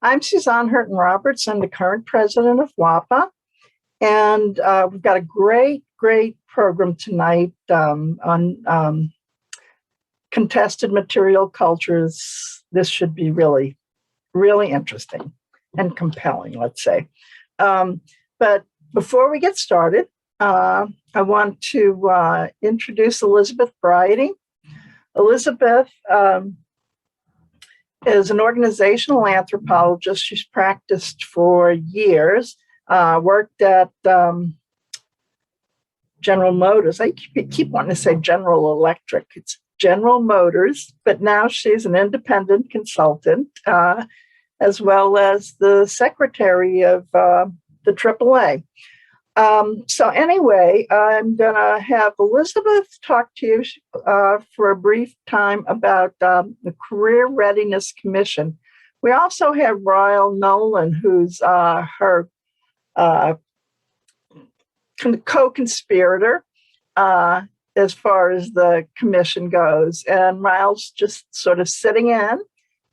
I'm Suzanne Hurton-Roberts. I'm the current president of WAPA. And we've got a great program tonight on contested material cultures. This should be really interesting and compelling, let's say. But before we get started, I want to introduce Elizabeth Frye. Elizabeth is an organizational anthropologist. She's practiced for years, worked at General Motors. I keep wanting to say General Electric. It's General Motors, but now she's an independent consultant, as well as the secretary of the AAA. So anyway, I'm going to have Elizabeth talk to you for a brief time about the Career Readiness Commission. We also have Ryle Nolan, who's her co-conspirator as far as the commission goes. And Ryle's just sort of sitting in.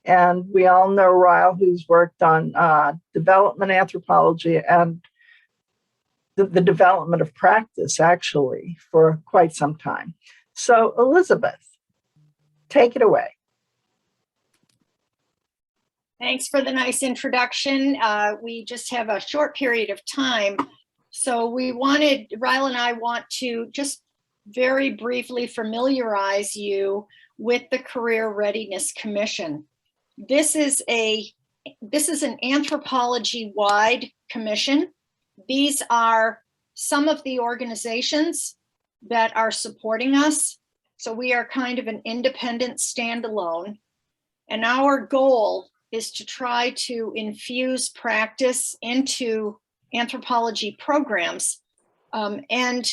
And we all know Ryle, who's worked on development anthropology and the development of practice, actually, for quite some time. So, Elizabeth, take it away. Thanks for the nice introduction. We just have a short period of time. So Ryle and I want to just very briefly familiarize you with the Career Readiness Commission. This is an anthropology-wide commission. These are some of the organizations that are supporting us. So we are kind of an independent standalone. And our goal is to try to infuse practice into anthropology programs. And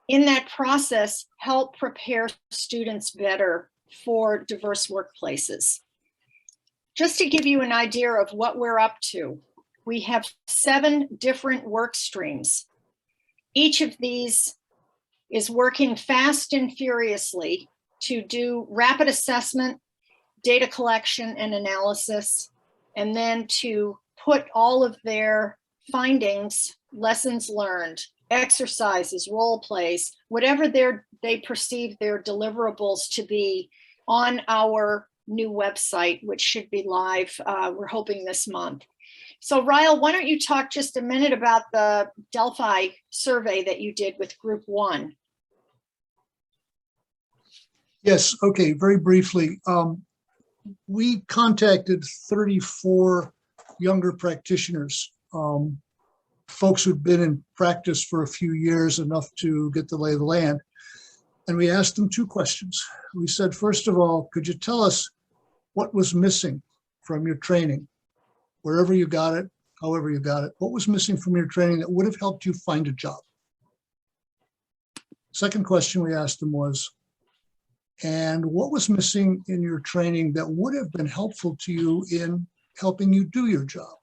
in that process, help prepare students better for diverse workplaces. Just to give you an idea of what we're up to, we have 7 different work streams. Each of these is working fast and furiously to do rapid assessment, data collection and analysis, and then to put all of their findings, lessons learned, exercises, role plays, whatever they perceive their deliverables to be, on our new website, which should be live, we're hoping this month. So Ryle, why don't you talk just a minute about the Delphi survey that you did with group 1? Yes, okay, very briefly. We contacted 34 younger practitioners, folks who'd been in practice for a few years, enough to get the lay of the land. And we asked them 2 questions. We said, first of all, could you tell us what was missing from your training? Wherever you got it, however you got it, what was missing from your training that would have helped you find a job? Second question we asked them was, and what was missing in your training that would have been helpful to you in helping you do your job?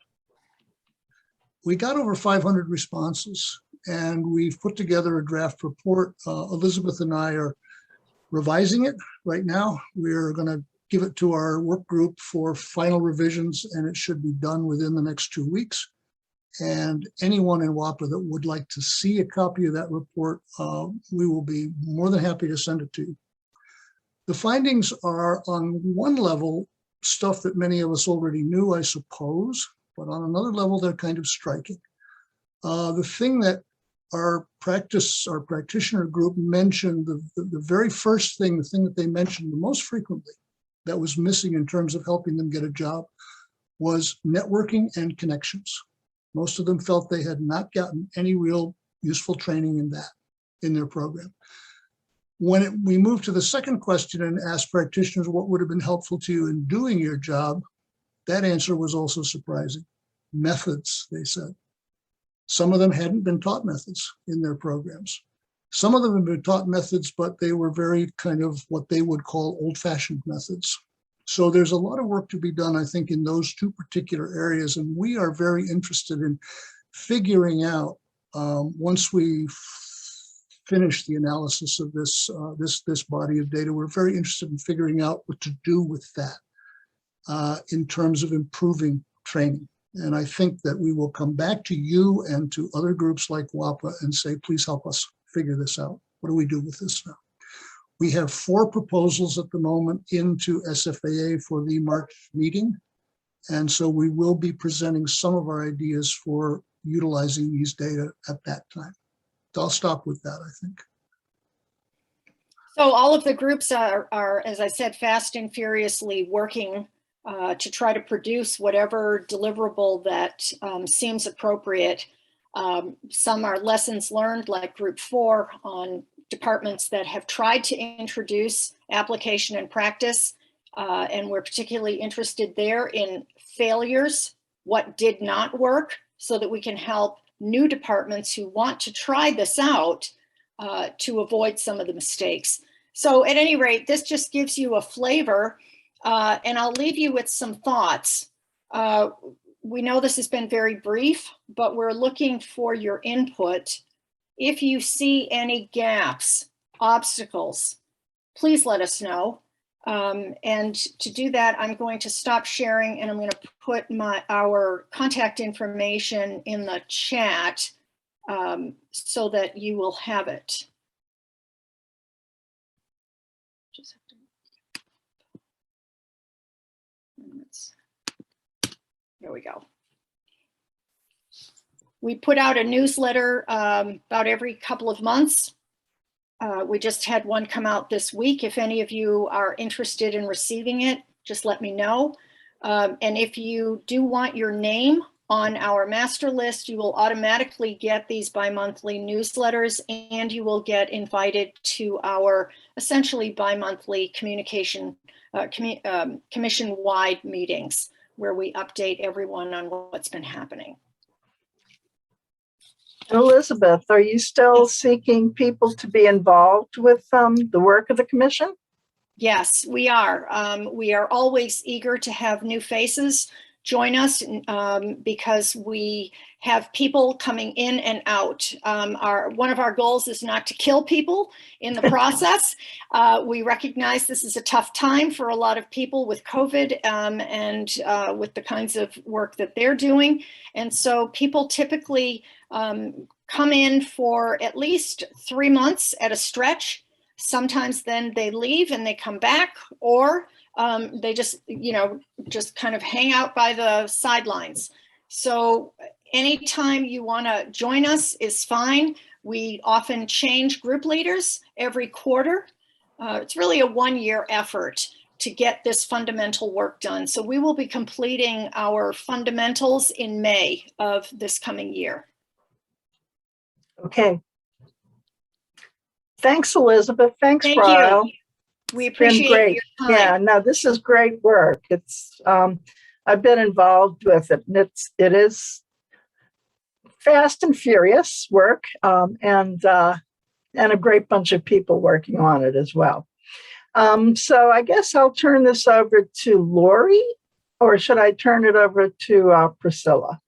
We got over 500 responses, and we've put together a draft report. Elizabeth and I are revising it right now. We're going to give it to our work group for final revisions, and it should be done within the next 2 weeks. And anyone in WAPA that would like to see a copy of that report, we will be more than happy to send it to you. The findings are, on one level, stuff that many of us already knew, I suppose, but on another level, they're kind of striking. The thing that our practitioner group mentioned, the very first thing, the thing that they mentioned the most frequently that was missing in terms of helping them get a job, was networking and connections. Most of them felt they had not gotten any real useful training in that, in their program. When we moved to the second question and asked practitioners what would have been helpful to you in doing your job, that answer was also surprising. Methods, they said. Some of them hadn't been taught methods in their programs. Some of them have been taught methods, but they were very kind of what they would call old-fashioned methods. So there's a lot of work to be done, I think, in those 2 particular areas. And we are very interested in figuring out, once we finish the analysis of this body of data, we're very interested in figuring out what to do with that in terms of improving training. And I think that we will come back to you and to other groups like WAPA and say, please help us figure this out. What do we do with this now? We have 4 proposals at the moment into SFAA for the March meeting. And so we will be presenting some of our ideas for utilizing these data at that time. So I'll stop with that, I think. So all of the groups are, as I said, fast and furiously working to try to produce whatever deliverable that seems appropriate. Some are lessons learned, like Group 4, on departments that have tried to introduce application and practice. And we're particularly interested there in failures, what did not work, so that we can help new departments who want to try this out to avoid some of the mistakes. So at any rate, this just gives you a flavor, and I'll leave you with some thoughts. We know this has been very brief, but we're looking for your input. If you see any gaps, obstacles, please let us know. And to do that, I'm going to stop sharing, and I'm going to put our contact information in the chat so that you will have it. Just have to, there we go. We put out a newsletter about every couple of months. We just had one come out this week. If any of you are interested in receiving it, just let me know. And if you do want your name on our master list, you will automatically get these bi-monthly newsletters, and you will get invited to our essentially bi-monthly communication, commission-wide meetings, where we update everyone on what's been happening. Elizabeth, are you still seeking people to be involved with the work of the commission? Yes, we are. We are always eager to have new faces join us because we have people coming in and out. One of our goals is not to kill people in the process. We recognize this is a tough time for a lot of people with COVID and with the kinds of work that they're doing. And so people typically come in for at least 3 months at a stretch. Sometimes then they leave and they come back, or they just, just kind of hang out by the sidelines. So anytime you want to join us is fine. We often change group leaders every quarter. It's really a one-year effort to get this fundamental work done. So we will be completing our fundamentals in May of this coming year. Okay. Thanks, Elizabeth. Thanks, Thank Frye. you. We appreciate your time. Yeah, no, this is great work. It's I've been involved with it, and it is fast and furious work, and a great bunch of people working on it as well. So I guess I'll turn this over to Lori, or should I turn it over to Priscilla?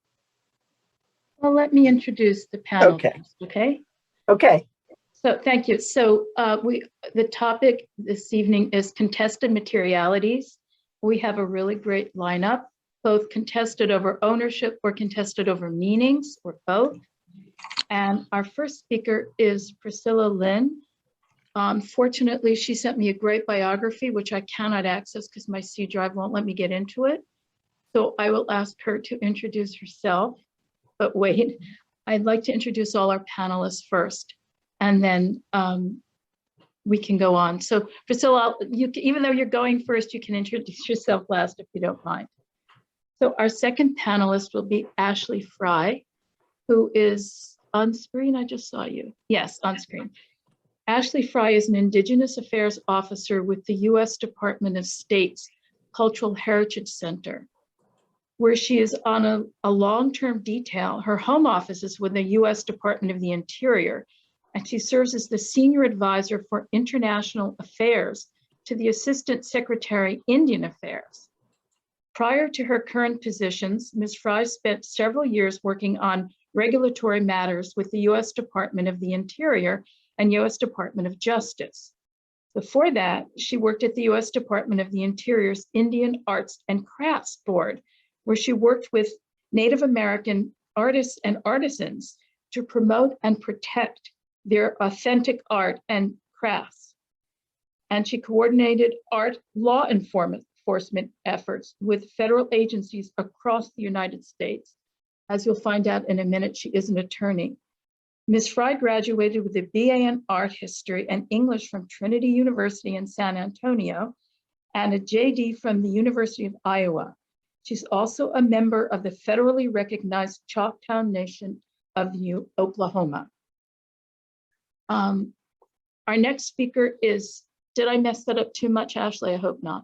Well, let me introduce the panel. Okay. Okay. Okay. So thank you. So the topic this evening is contested materialities. We have a really great lineup, both contested over ownership or contested over meanings, or both. And our first speaker is Priscilla Linn. Fortunately, she sent me a great biography, which I cannot access because my C drive won't let me get into it. So I will ask her to introduce herself. But wait, I'd like to introduce all our panelists first, and then we can go on. So Priscilla, even though you're going first, you can introduce yourself last if you don't mind. So our second panelist will be Ashley Frye, who is on screen. I just saw you. Yes, on screen. Ashley Frye is an Indigenous Affairs Officer with the U.S. Department of State's Cultural Heritage Center, where she is on a long-term detail. Her home office is with the U.S. Department of the Interior, and she serves as the Senior Advisor for International Affairs to the Assistant Secretary, Indian Affairs. Prior to her current positions, Ms. Frye spent several years working on regulatory matters with the U.S. Department of the Interior and U.S. Department of Justice. Before that, she worked at the U.S. Department of the Interior's Indian Arts and Crafts Board, where she worked with Native American artists and artisans to promote and protect their authentic art and crafts. And she coordinated art law enforcement efforts with federal agencies across the United States. As you'll find out in a minute, she is an attorney. Ms. Frye graduated with a BA in Art History and English from Trinity University in San Antonio and a JD from the University of Iowa. She's also a member of the federally recognized Choctaw Nation of Oklahoma. Our next speaker is, did I mess that up too much, Ashley? I hope not.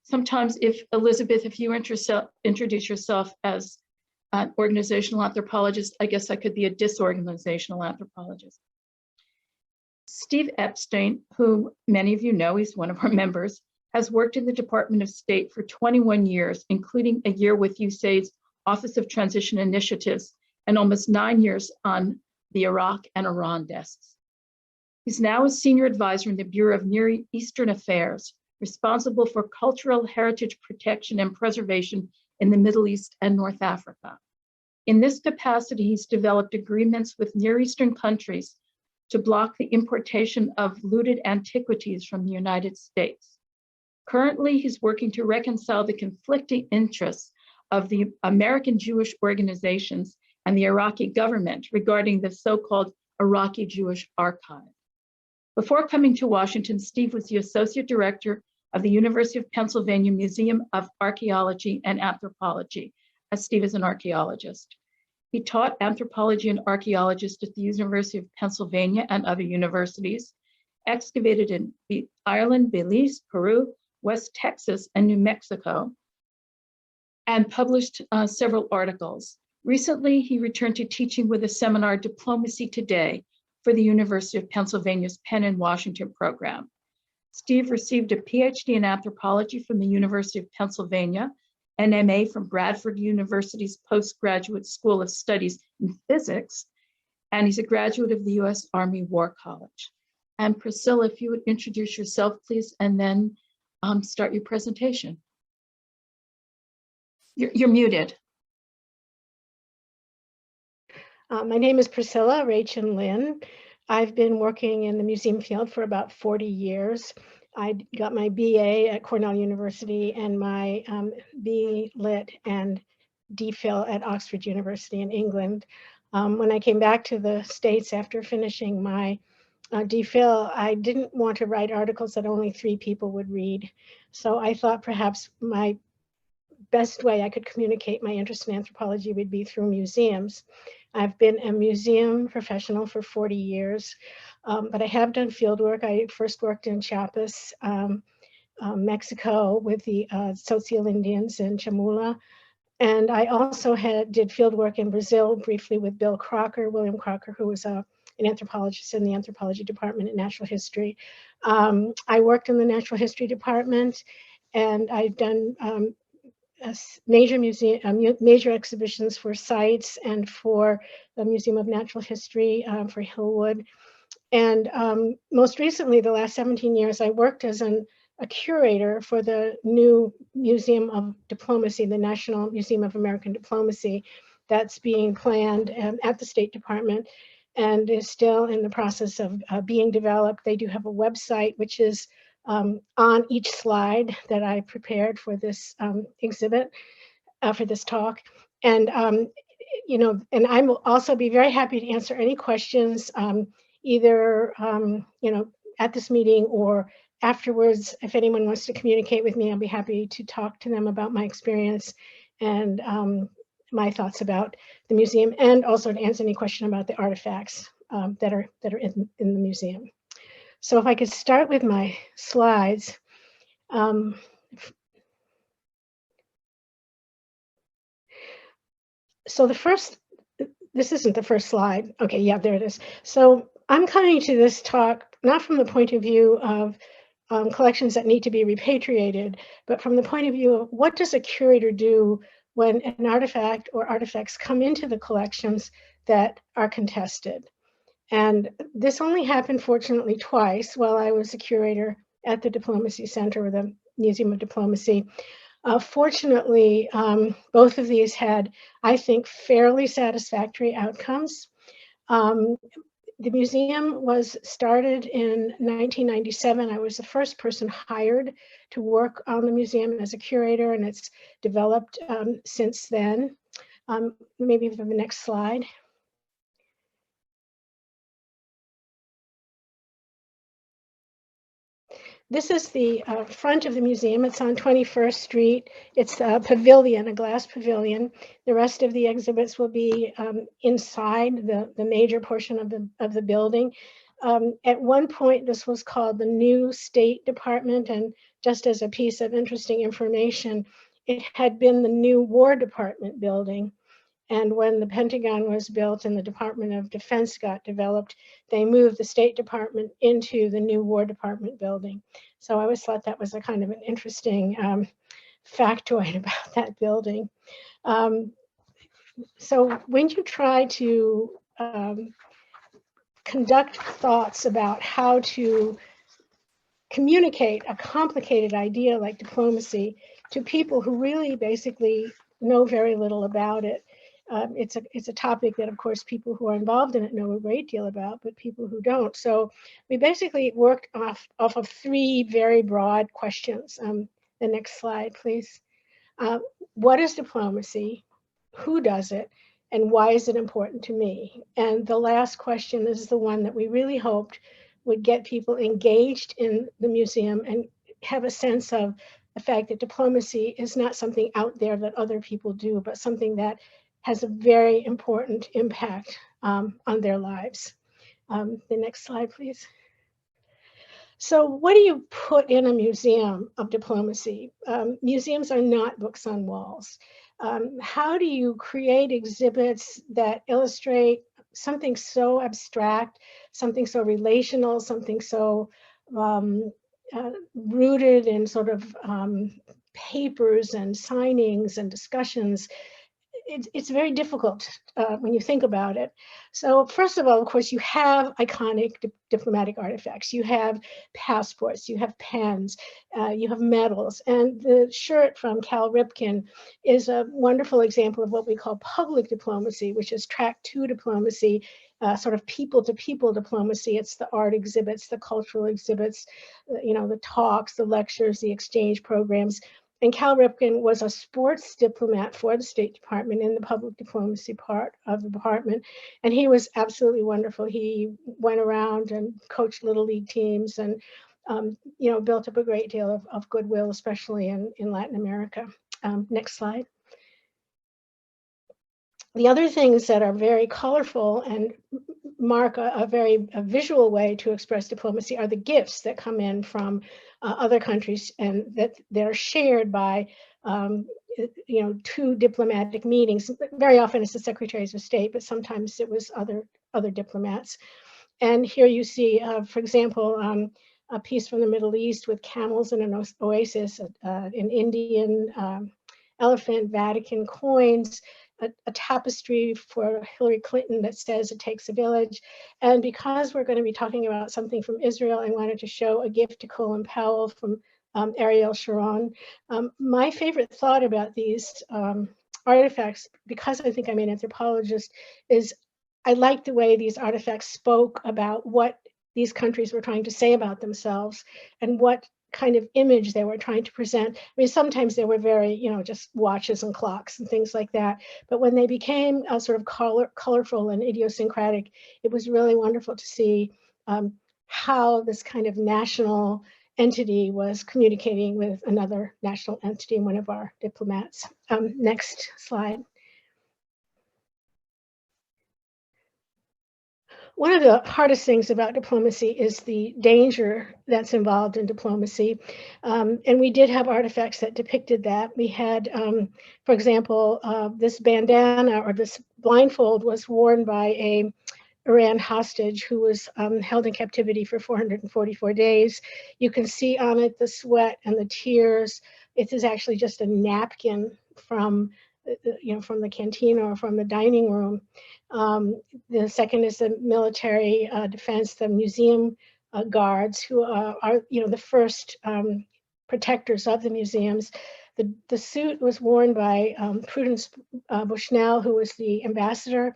Sometimes if you introduce yourself as an organizational anthropologist, I guess I could be a disorganizational anthropologist. Steve Epstein, who many of you know, he's one of our members, has worked in the Department of State for 21 years, including a year with USAID's Office of Transition Initiatives and almost 9 years on the Iraq and Iran desks. He's now a senior advisor in the Bureau of Near Eastern Affairs, responsible for cultural heritage protection and preservation in the Middle East and North Africa. In this capacity, he's developed agreements with Near Eastern countries to block the importation of looted antiquities from the United States. Currently, he's working to reconcile the conflicting interests of the American Jewish organizations and the Iraqi government regarding the so-called Iraqi Jewish Archive. Before coming to Washington, Steve was the Associate Director of the University of Pennsylvania Museum of Archaeology and Anthropology, as Steve is an archaeologist. He taught anthropology and archaeologist at the University of Pennsylvania and other universities, excavated in Ireland, Belize, Peru, West Texas, and New Mexico, and published several articles. Recently, he returned to teaching with a seminar, Diplomacy Today, for the University of Pennsylvania's Penn and Washington program. Steve received a PhD in anthropology from the University of Pennsylvania, an MA from Bradford University's Postgraduate School of Studies in Physics, and he's a graduate of the U.S. Army War College. And Priscilla, if you would introduce yourself, please, and then start your presentation. You're muted. My name is Priscilla Linn. I've been working in the museum field for about 40 years. I got my BA at Cornell University and my B Lit and DPhil at Oxford University in England. When I came back to the States after finishing my DPhil, I didn't want to write articles that only 3 people would read. So I thought perhaps my best way I could communicate my interest in anthropology would be through museums. I've been a museum professional for 40 years, but I have done field work. I first worked in Chiapas, Mexico with the Tzotzil Indians in Chamula. And I also did field work in Brazil briefly with William Crocker, who was an anthropologist in the anthropology department in natural history. I worked in the natural history department, and I've done major exhibitions for sites and for the Museum of Natural History for Hillwood. And most recently, the last 17 years, I worked as a curator for the new Museum of Diplomacy, the National Museum of American Diplomacy, that's being planned at the State Department and is still in the process of being developed. They do have a website, which is on each slide that I prepared for this exhibit, for this talk. And, and I will also be very happy to answer any questions, either, at this meeting or afterwards. If anyone wants to communicate with me, I'll be happy to talk to them about my experience and my thoughts about the museum, and also to answer any question about the artifacts that are in the museum. So if I could start with my slides. So this isn't the first slide. Okay, yeah, there it is. So I'm coming to this talk not from the point of view of collections that need to be repatriated, but from the point of view of what does a curator do when an artifact or artifacts come into the collections that are contested. And this only happened, fortunately, twice while I was a curator at the Diplomacy Center or the Museum of Diplomacy. Fortunately, both of these had, I think, fairly satisfactory outcomes. The museum was started in 1997. I was the first person hired to work on the museum as a curator, and it's developed since then. Maybe for the next slide. This is the front of the museum. It's on 21st Street. It's a pavilion, a glass pavilion. The rest of the exhibits will be inside the major portion of the building. At one point, this was called the New State Department, and just as a piece of interesting information, it had been the new War Department building. And when the Pentagon was built and the Department of Defense got developed, they moved the State Department into the new War Department building. So I always thought that was a kind of an interesting factoid about that building. So when you try to conduct thoughts about how to communicate a complicated idea like diplomacy to people who really basically know very little about it, it's a topic that, of course, people who are involved in it know a great deal about, but people who don't. So we basically worked off of three very broad questions. The next slide, please. What is diplomacy? Who does it? And why is it important to me? And the last question is the one that we really hoped would get people engaged in the museum and have a sense of the fact that diplomacy is not something out there that other people do, but something that has a very important impact on their lives. The next slide, please. So what do you put in a museum of diplomacy? Museums are not books on walls. How do you create exhibits that illustrate something so abstract, something so relational, something so rooted in sort of papers and signings and discussions? It's very difficult when you think about it. So first of all, of course, you have iconic diplomatic artifacts. You have passports, you have pens, you have medals. And the shirt from Cal Ripken is a wonderful example of what we call public diplomacy, which is track 2 diplomacy, sort of people-to-people diplomacy. It's the art exhibits, the cultural exhibits, the talks, the lectures, the exchange programs. And Cal Ripken was a sports diplomat for the State Department in the public diplomacy part of the department. And he was absolutely wonderful. He went around and coached Little League teams and, built up a great deal of goodwill, especially in Latin America. Next slide. The other things that are very colorful and mark a very visual way to express diplomacy are the gifts that come in from other countries and that they're shared by 2 diplomatic meetings. Very often it's the secretaries of state, but sometimes it was other diplomats. And here you see, for example, a piece from the Middle East with camels in an oasis, an Indian elephant, Vatican coins, a tapestry for Hillary Clinton that says it takes a village. And because we're going to be talking about something from Israel, I wanted to show a gift to Colin Powell from Ariel Sharon. My favorite thought about these artifacts, because I think I'm an anthropologist, is I like the way these artifacts spoke about what these countries were trying to say about themselves and what kind of image they were trying to present. I mean, sometimes they were very, just watches and clocks and things like that. But when they became sort of colorful and idiosyncratic, it was really wonderful to see how this kind of national entity was communicating with another national entity, one of our diplomats. Next slide. One of the hardest things about diplomacy is the danger that's involved in diplomacy. And we did have artifacts that depicted that. We had, for example, this bandana or this blindfold was worn by a Iran hostage who was held in captivity for 444 days. You can see on it the sweat and the tears. It is actually just a napkin from from the canteen or from the dining room. The second is the military defense, the museum guards who are the first protectors of the museums. The suit was worn by Prudence Bushnell, who was the ambassador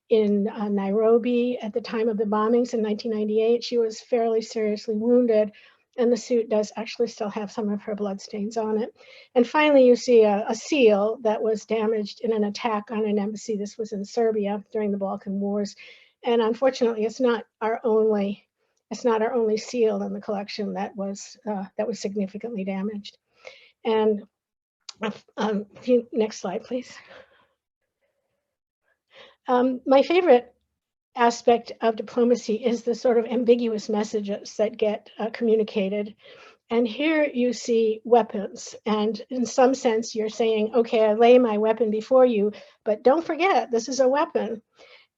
in Nairobi at the time of the bombings in 1998. She was fairly seriously wounded, and the suit does actually still have some of her bloodstains on it. And finally, you see a seal that was damaged in an attack on an embassy. This was in Serbia during the Balkan Wars. And unfortunately, it's not our only seal in the collection that was significantly damaged. And next slide, please. My favorite aspect of diplomacy is the sort of ambiguous messages that get communicated. And here you see weapons. And in some sense, you're saying, okay, I lay my weapon before you, but don't forget, this is a weapon.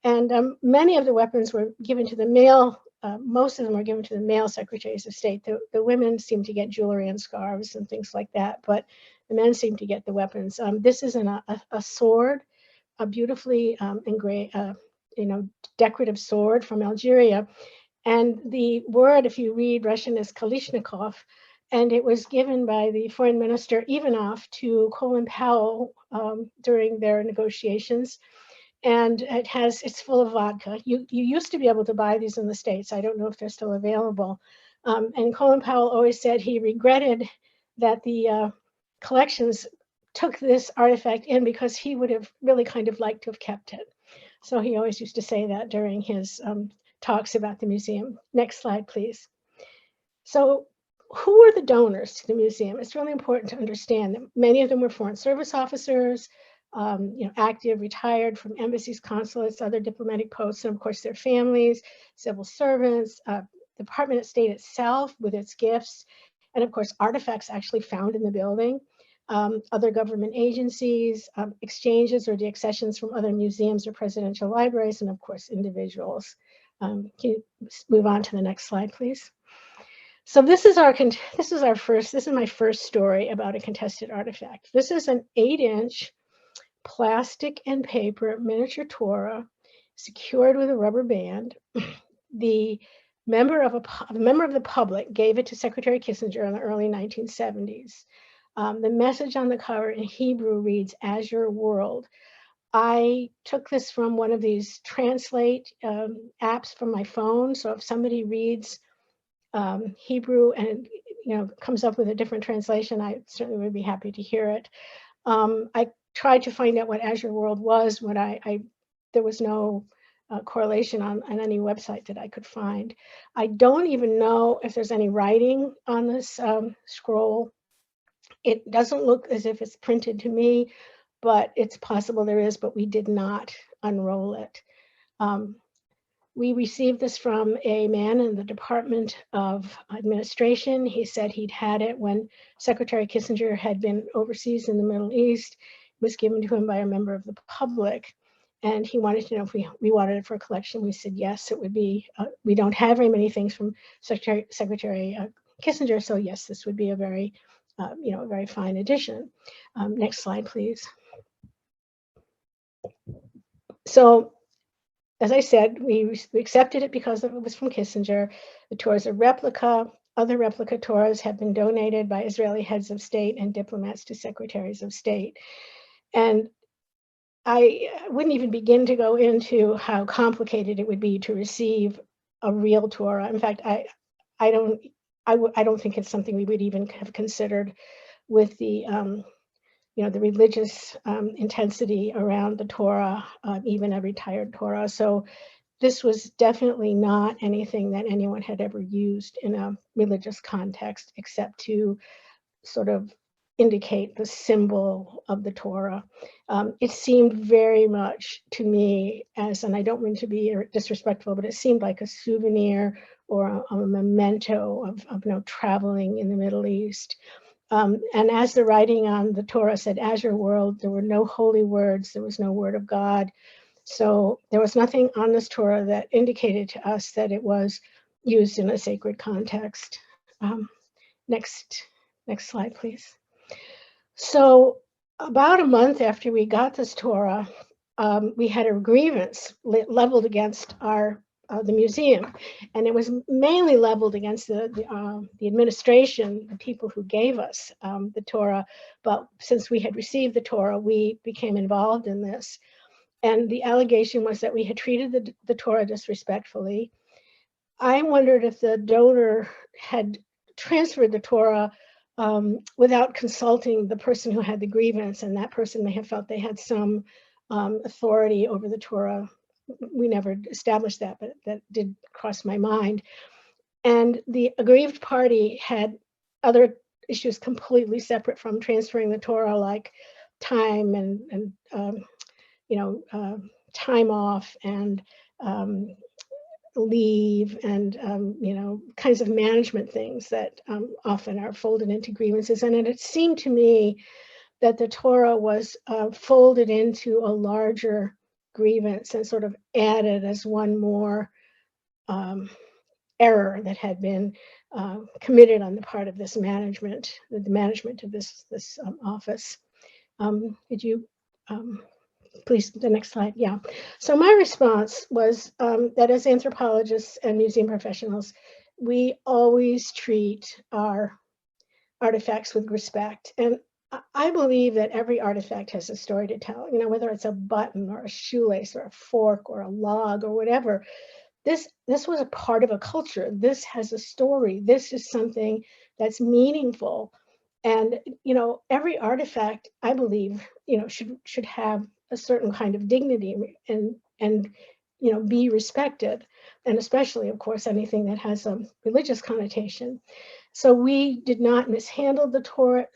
And many of the weapons were given to the male, most of them were given to the male secretaries of state. The women seem to get jewelry and scarves and things like that, but the men seem to get the weapons. This is a sword, a beautifully engraved, decorative sword from Algeria. And the word, if you read Russian, is Kalishnikov. And it was given by the foreign minister Ivanov to Colin Powell during their negotiations. And it's full of vodka. You used to be able to buy these in the States. I don't know if they're still available. And Colin Powell always said he regretted that the collections took this artifact in because he would have really kind of liked to have kept it. So he always used to say that during his talks about the museum. Next slide, please. So who were the donors to the museum? It's really important to understand that many of them were foreign service officers, active, retired from embassies, consulates, other diplomatic posts, and of course their families, civil servants, the Department of State itself with its gifts, and of course artifacts actually found in the building, other government agencies, exchanges or deaccessions from other museums or presidential libraries, and of course individuals. Can you move on to the next slide, please? So this is my first story about a contested artifact. This is an 8-inch plastic and paper miniature Torah secured with a rubber band. The member of the public gave it to Secretary Kissinger in the early 1970s. The message on the cover in Hebrew reads, "As your world." I took this from one of these translate apps from my phone. So if somebody reads Hebrew and comes up with a different translation, I certainly would be happy to hear it. I tried to find out what As Your World was when there was no correlation on any website that I could find. I don't even know if there's any writing on this scroll. It doesn't look as if it's printed to me, but it's possible there is, but we did not unroll it. We received this from a man in the Department of Administration. He said he'd had it when Secretary Kissinger had been overseas in the Middle East. It was given to him by a member of the public. And he wanted to know if we wanted it for a collection. We said, yes, it would be. We don't have very many things from Secretary Kissinger. So yes, this would be a very, a very fine addition. Next slide, please. So, as I said, we accepted it because it was from Kissinger. The Torah is a replica. Other replica Torahs have been donated by Israeli heads of state and diplomats to secretaries of state. And I wouldn't even begin to go into how complicated it would be to receive a real Torah. In fact, I don't think it's something we would even have considered with the the religious intensity around the Torah, even a retired Torah. So this was definitely not anything that anyone had ever used in a religious context, except to sort of indicate the symbol of the Torah. It seemed very much to me as, and I don't mean to be disrespectful, but it seemed like a souvenir or a memento of traveling in the Middle East. And as the writing on the Torah said, "As your world," there were no holy words, there was no word of God. So there was nothing on this Torah that indicated to us that it was used in a sacred context. Next slide, please. So about a month after we got this Torah, we had a grievance leveled against our the museum, and it was mainly leveled against the administration, the people who gave us the Torah. But since we had received the Torah, we became involved in this. And the allegation was that we had treated the Torah disrespectfully. I wondered if the donor had transferred the Torah without consulting the person who had the grievance, and that person may have felt they had some authority over the Torah. We never established that, but that did cross my mind. And the aggrieved party had other issues completely separate from transferring the Torah, like time and time off and leave and kinds of management things that often are folded into grievances. And it seemed to me that the Torah was folded into a larger grievance and sort of added as one more error that had been committed on the part of this management, the management of this office. Could you please, the next slide? Yeah. So my response was that as anthropologists and museum professionals, we always treat our artifacts with respect. And I believe that every artifact has a story to tell, whether it's a button or a shoelace or a fork or a log or whatever. This was a part of a culture. This has a story. This is something that's meaningful. And, every artifact, I believe, should have a certain kind of dignity and be respected. And especially, of course, anything that has a religious connotation. So we did not mishandle the Torah.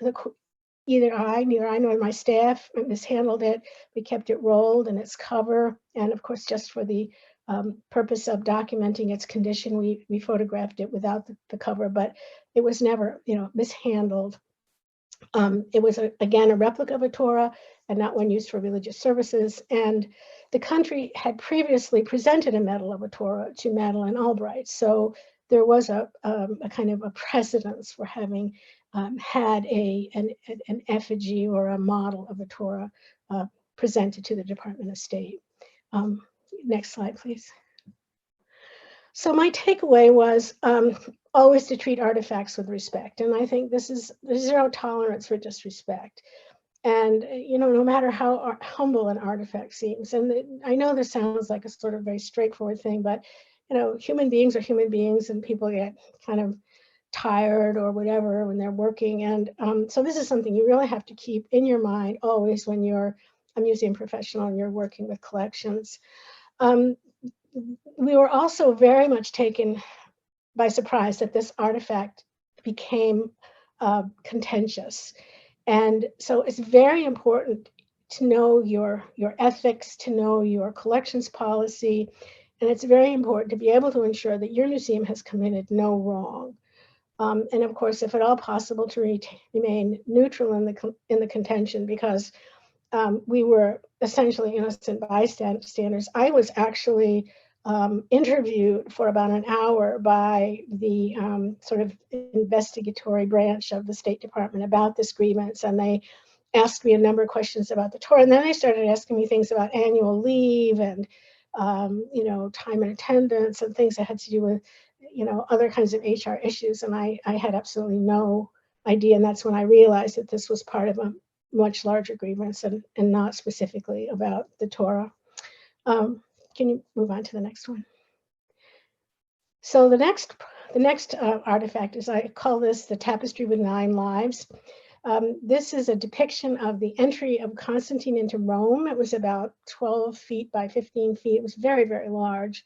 Neither I nor my staff mishandled it. We kept it rolled in its cover. And of course, just for the purpose of documenting its condition, we photographed it without the cover, but it was never, mishandled. It was, again, a replica of a Torah and not one used for religious services. And the country had previously presented a medal of a Torah to Madeleine Albright. So there was a kind of a precedence for having had an effigy or a model of a Torah presented to the Department of State. Next slide, please. So my takeaway was always to treat artifacts with respect. And I think this is zero tolerance for disrespect. And, no matter how humble an artifact seems, and I know this sounds like a sort of very straightforward thing, but, human beings are human beings and people get kind of tired or whatever when they're working. And so this is something you really have to keep in your mind always when you're a museum professional and you're working with collections. We were also very much taken by surprise that this artifact became contentious. And so it's very important to know your ethics, to know your collections policy, and it's very important to be able to ensure that your museum has committed no wrong. And of course, if at all possible, to remain neutral in the contention, because we were essentially innocent bystanders. I was actually interviewed for about an hour by the sort of investigatory branch of the State Department about this grievance, and they asked me a number of questions about the Torah, and then they started asking me things about annual leave and time and attendance and things that had to do with other kinds of HR issues, and I had absolutely no idea, and that's when I realized that this was part of a much larger grievance and not specifically about the Torah. Can you move on to the next one? So the next artifact is, I call this the Tapestry with 9 Lives. This is a depiction of the entry of Constantine into Rome. It was about 12 feet by 15 feet. It was very, very large.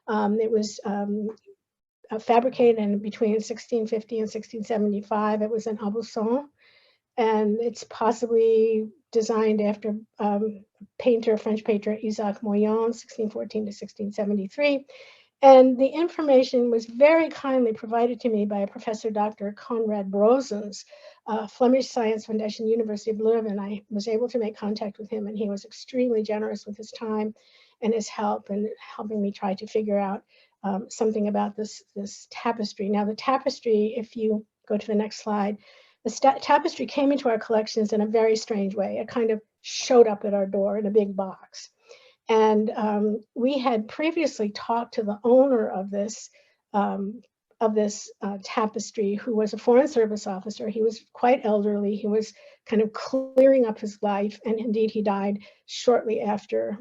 It was fabricated in between 1650 and 1675. It was in Aubusson, and it's possibly designed after French painter Isaac Moyon, 1614 to 1673. And the information was very kindly provided to me by Professor Dr. Conrad Brozens, Flemish Science Foundation, University of Leuven. I was able to make contact with him, and he was extremely generous with his time and his help in helping me try to figure out something about this tapestry. Now, the tapestry, if you go to the next slide, the tapestry came into our collections in a very strange way. It kind of showed up at our door in a big box. And we had previously talked to the owner of this tapestry, who was a Foreign Service officer. He was quite elderly. He was kind of clearing up his life, and indeed he died shortly after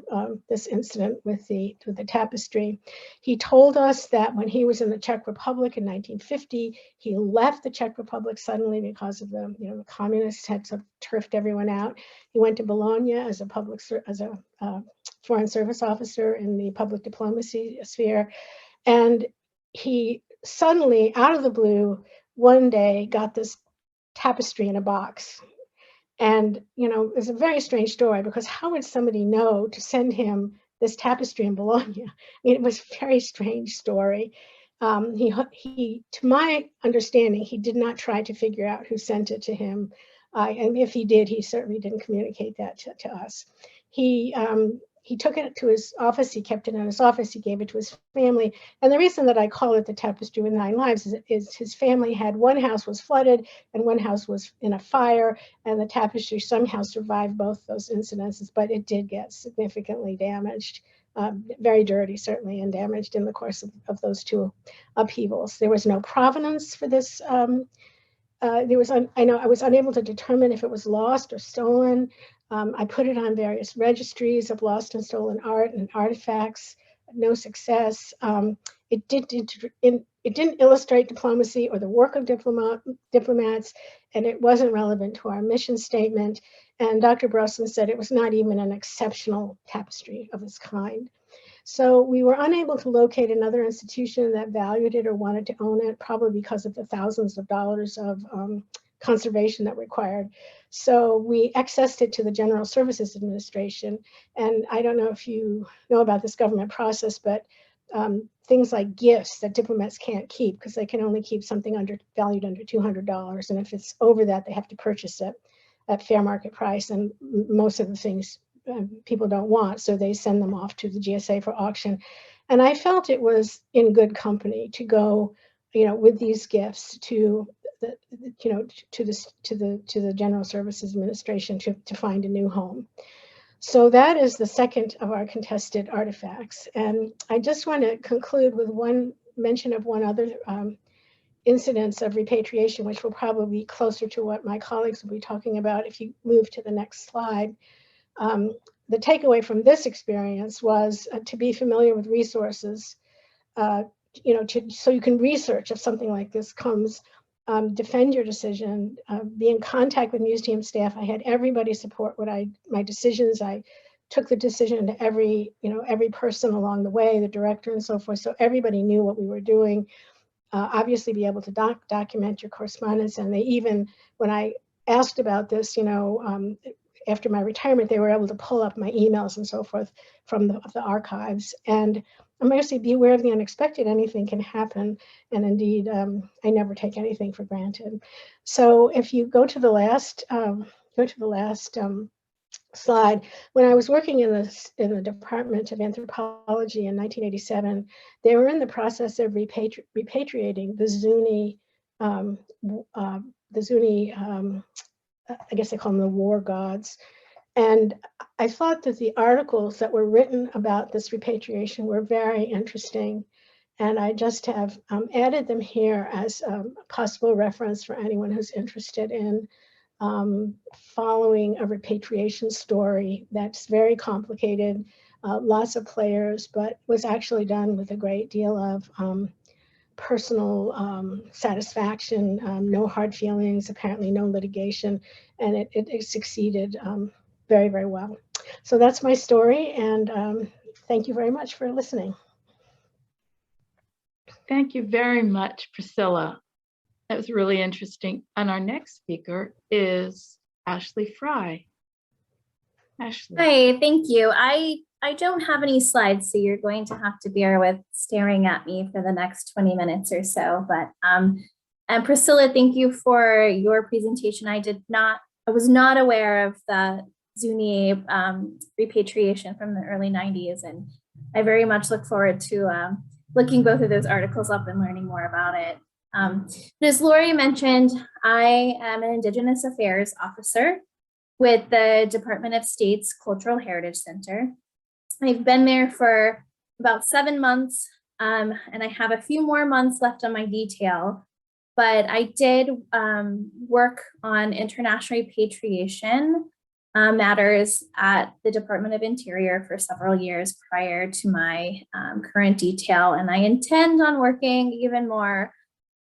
this incident with the tapestry. He told us that when he was in the Czech Republic in 1950, he left the Czech Republic suddenly because of the communists had sort of turfed everyone out. He went to Bologna as a Foreign Service officer in the public diplomacy sphere, and he suddenly, out of the blue, one day got this tapestry in a box. And, it's a very strange story, because how would somebody know to send him this tapestry in Bologna? I mean, it was a very strange story. He, to my understanding, he did not try to figure out who sent it to him. And if he did, he certainly didn't communicate that to us. He took it to his office. He kept it in his office. He gave it to his family. And the reason that I call it the Tapestry with 9 Lives is his family had, one house was flooded and one house was in a fire, and the tapestry somehow survived both those incidences, but it did get significantly damaged, very dirty certainly, and damaged in the course of those 2 upheavals. There was no provenance for this. I was unable to determine if it was lost or stolen. I put it on various registries of lost and stolen art and artifacts. No success. It didn't illustrate diplomacy or the work of diplomats, and it wasn't relevant to our mission statement. And Dr. Brosnan said it was not even an exceptional tapestry of its kind. So we were unable to locate another institution that valued it or wanted to own it, probably because of the thousands of dollars of conservation that required. So we accessed it to the General Services Administration. And I don't know if you know about this government process, but things like gifts that diplomats can't keep, because they can only keep something valued under $200. And if it's over that, they have to purchase it at fair market price. And most of the things people don't want, so they send them off to the GSA for auction. And I felt it was in good company to go, with these gifts to the General Services Administration to find a new home. So that is the second of our contested artifacts. And I just want to conclude with one mention of one other incidence of repatriation, which will probably be closer to what my colleagues will be talking about if you move to the next slide. The takeaway from this experience was to be familiar with resources, so you can research if something like this comes, defend your decision, be in contact with museum staff. I had everybody support my decisions. I took the decision to every person along the way, the director and so forth. So everybody knew what we were doing. Obviously be able to document your correspondence. And they even, when I asked about this, after my retirement, they were able to pull up my emails and so forth from the archives. And I'm mostly be aware of the unexpected. Anything can happen. And indeed, I never take anything for granted. So if you go to the last, slide, when I was working in the Department of Anthropology in 1987, they were in the process of repatriating the Zuni, I guess they call them the war gods. And I thought that the articles that were written about this repatriation were very interesting. And I just have added them here as a possible reference for anyone who's interested in following a repatriation story that's very complicated, lots of players, but was actually done with a great deal of personal satisfaction, no hard feelings, apparently no litigation, and it succeeded very, very well. So that's my story, and thank you very much for listening. Thank you very much, Priscilla. That was really interesting. And our next speaker is Ashley Frye. Ashley. Hi, thank you. I don't have any slides, so you're going to have to bear with staring at me for the next 20 minutes or so. But and Priscilla, thank you for your presentation. I was not aware of the Zuni repatriation from the early 90s, and I very much look forward to looking both of those articles up and learning more about it. As Lori mentioned, I am an Indigenous Affairs officer with the Department of State's Cultural Heritage Center. I've been there for about 7 months, and I have a few more months left on my detail. But I did work on international repatriation matters at the Department of Interior for several years prior to my current detail. And I intend on working even more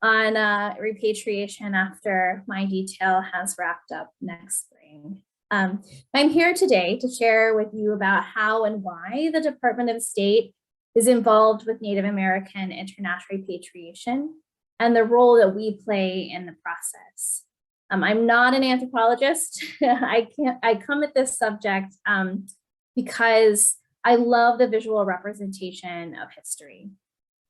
on repatriation after my detail has wrapped up next spring. I'm here today to share with you about how and why the Department of State is involved with Native American international repatriation and the role that we play in the process. I'm not an anthropologist. I come at this subject because I love the visual representation of history.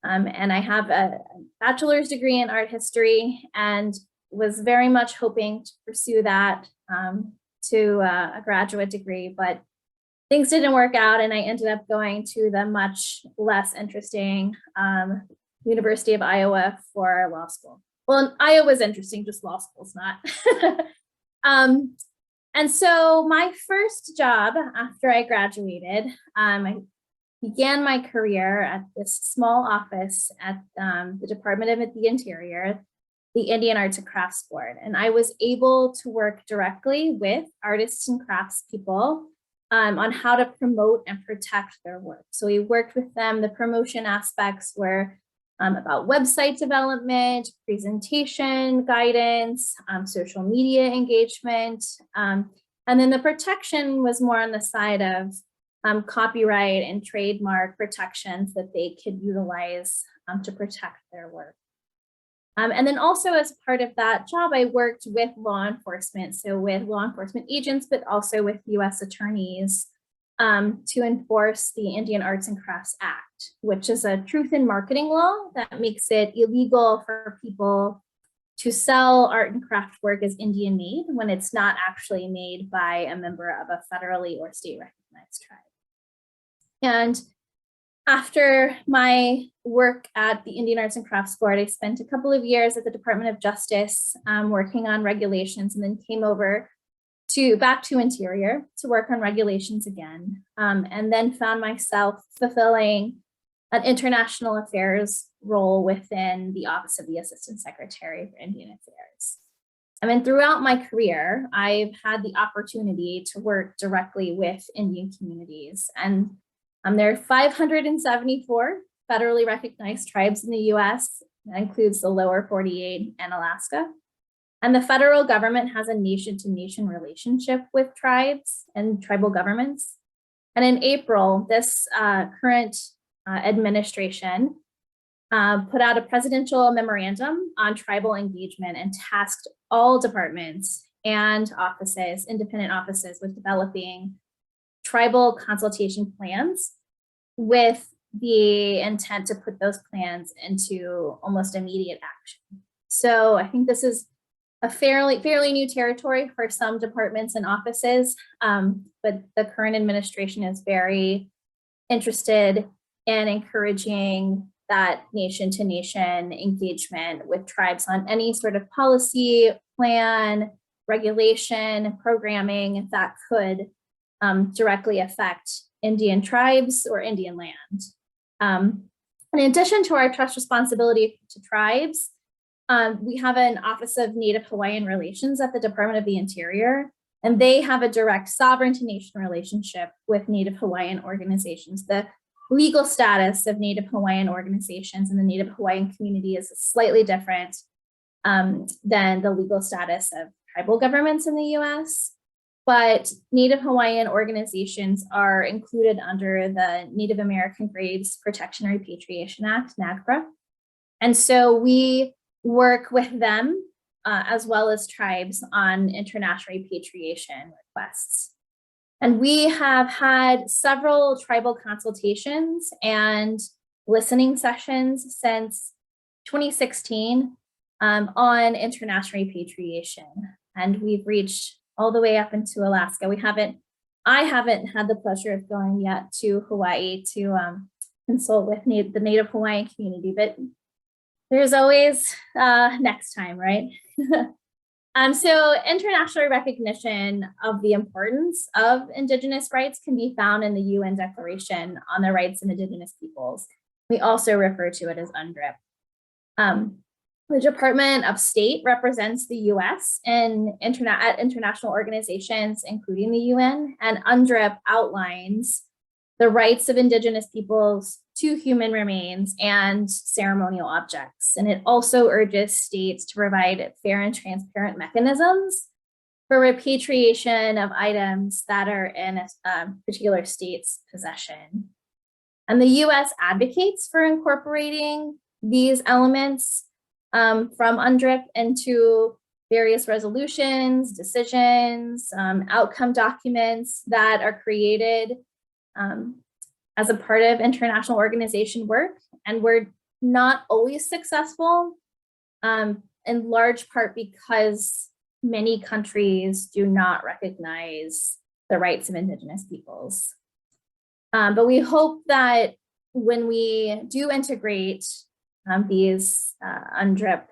And I have a bachelor's degree in art history and was very much hoping to pursue that to a graduate degree, but things didn't work out and I ended up going to the much less interesting University of Iowa for law school. Well, Iowa's interesting, just law school's not. And so my first job after I graduated, I began my career at this small office at the Department of the Interior, the Indian Arts and Crafts Board. And I was able to work directly with artists and craftspeople on how to promote and protect their work. So we worked with them. The promotion aspects were about website development, presentation, guidance, social media engagement. And then the protection was more on the side of copyright and trademark protections that they could utilize to protect their work. And then also as part of that job, I worked with law enforcement, so with law enforcement agents, but also with US attorneys to enforce the Indian Arts and Crafts Act, which is a truth in marketing law that makes it illegal for people to sell art and craft work as Indian made when it's not actually made by a member of a federally or state recognized tribe. And after my work at the Indian Arts and Crafts Board, I spent a couple of years at the Department of Justice working on regulations, and then came over back to Interior to work on regulations again, and then found myself fulfilling an international affairs role within the Office of the Assistant Secretary for Indian Affairs. I mean, throughout my career, I've had the opportunity to work directly with Indian communities, and there are 574 federally recognized tribes in the US. That includes the lower 48 and Alaska. And the federal government has a nation-to-nation relationship with tribes and tribal governments. And in April, this current administration put out a presidential memorandum on tribal engagement and tasked all departments and offices, independent offices, with developing tribal consultation plans with the intent to put those plans into almost immediate action. So I think this is a fairly new territory for some departments and offices, but the current administration is very interested in encouraging that nation-to-nation engagement with tribes on any sort of policy, plan, regulation, programming that could directly affect Indian tribes or Indian land. In addition to our trust responsibility to tribes, we have an Office of Native Hawaiian Relations at the Department of the Interior, and they have a direct sovereign-to-nation relationship with Native Hawaiian organizations. The legal status of Native Hawaiian organizations in the Native Hawaiian community is slightly different than the legal status of tribal governments in the US, but Native Hawaiian organizations are included under the Native American Graves Protection and Repatriation Act, NAGPRA. And so we work with them as well as tribes on international repatriation requests. And we have had several tribal consultations and listening sessions since 2016 on international repatriation. And we've reached all the way up into Alaska. I haven't had the pleasure of going yet to Hawaii to consult with the Native Hawaiian community, but there's always next time, right? So international recognition of the importance of Indigenous rights can be found in the UN Declaration on the Rights of Indigenous Peoples. We also refer to it as UNDRIP. The Department of State represents the US at international organizations, including the UN, and UNDRIP outlines the rights of Indigenous peoples to human remains and ceremonial objects. And it also urges states to provide fair and transparent mechanisms for repatriation of items that are in a particular state's possession. And the US advocates for incorporating these elements from UNDRIP into various resolutions, decisions, outcome documents that are created as a part of international organization work. And we're not always successful, in large part because many countries do not recognize the rights of Indigenous peoples. But we hope that when we do integrate these UNDRIP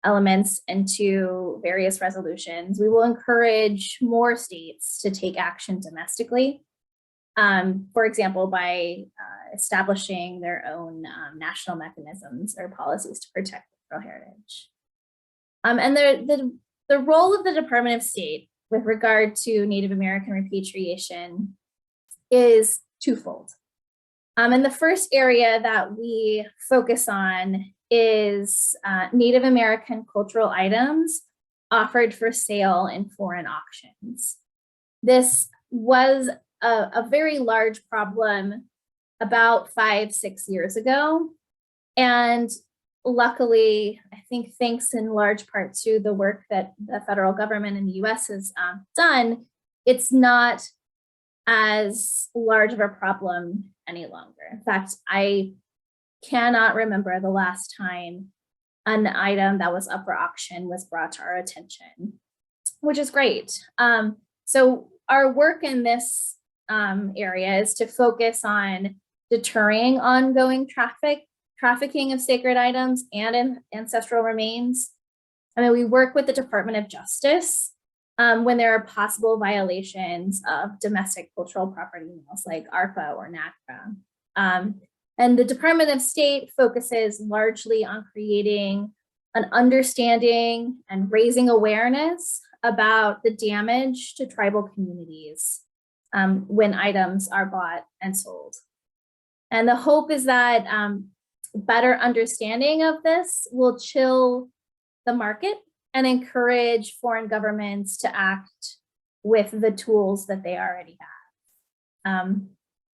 elements into various resolutions, we will encourage more states to take action domestically. For example, by establishing their own national mechanisms or policies to protect cultural heritage. And the role of the Department of State with regard to Native American repatriation is twofold. And the first area that we focus on is Native American cultural items offered for sale in foreign auctions. This was a very large problem about 5-6 years ago. And luckily, I think thanks in large part to the work that the federal government in the US has done, it's not as large of a problem any longer. In fact, I cannot remember the last time an item that was up for auction was brought to our attention, which is great. So our work in this area is to focus on deterring ongoing trafficking of sacred items and ancestral remains. I mean, we work with the Department of Justice when there are possible violations of domestic cultural property laws like ARPA or NACRA. And the Department of State focuses largely on creating an understanding and raising awareness about the damage to tribal communities when items are bought and sold. And the hope is that better understanding of this will chill the market and encourage foreign governments to act with the tools that they already have.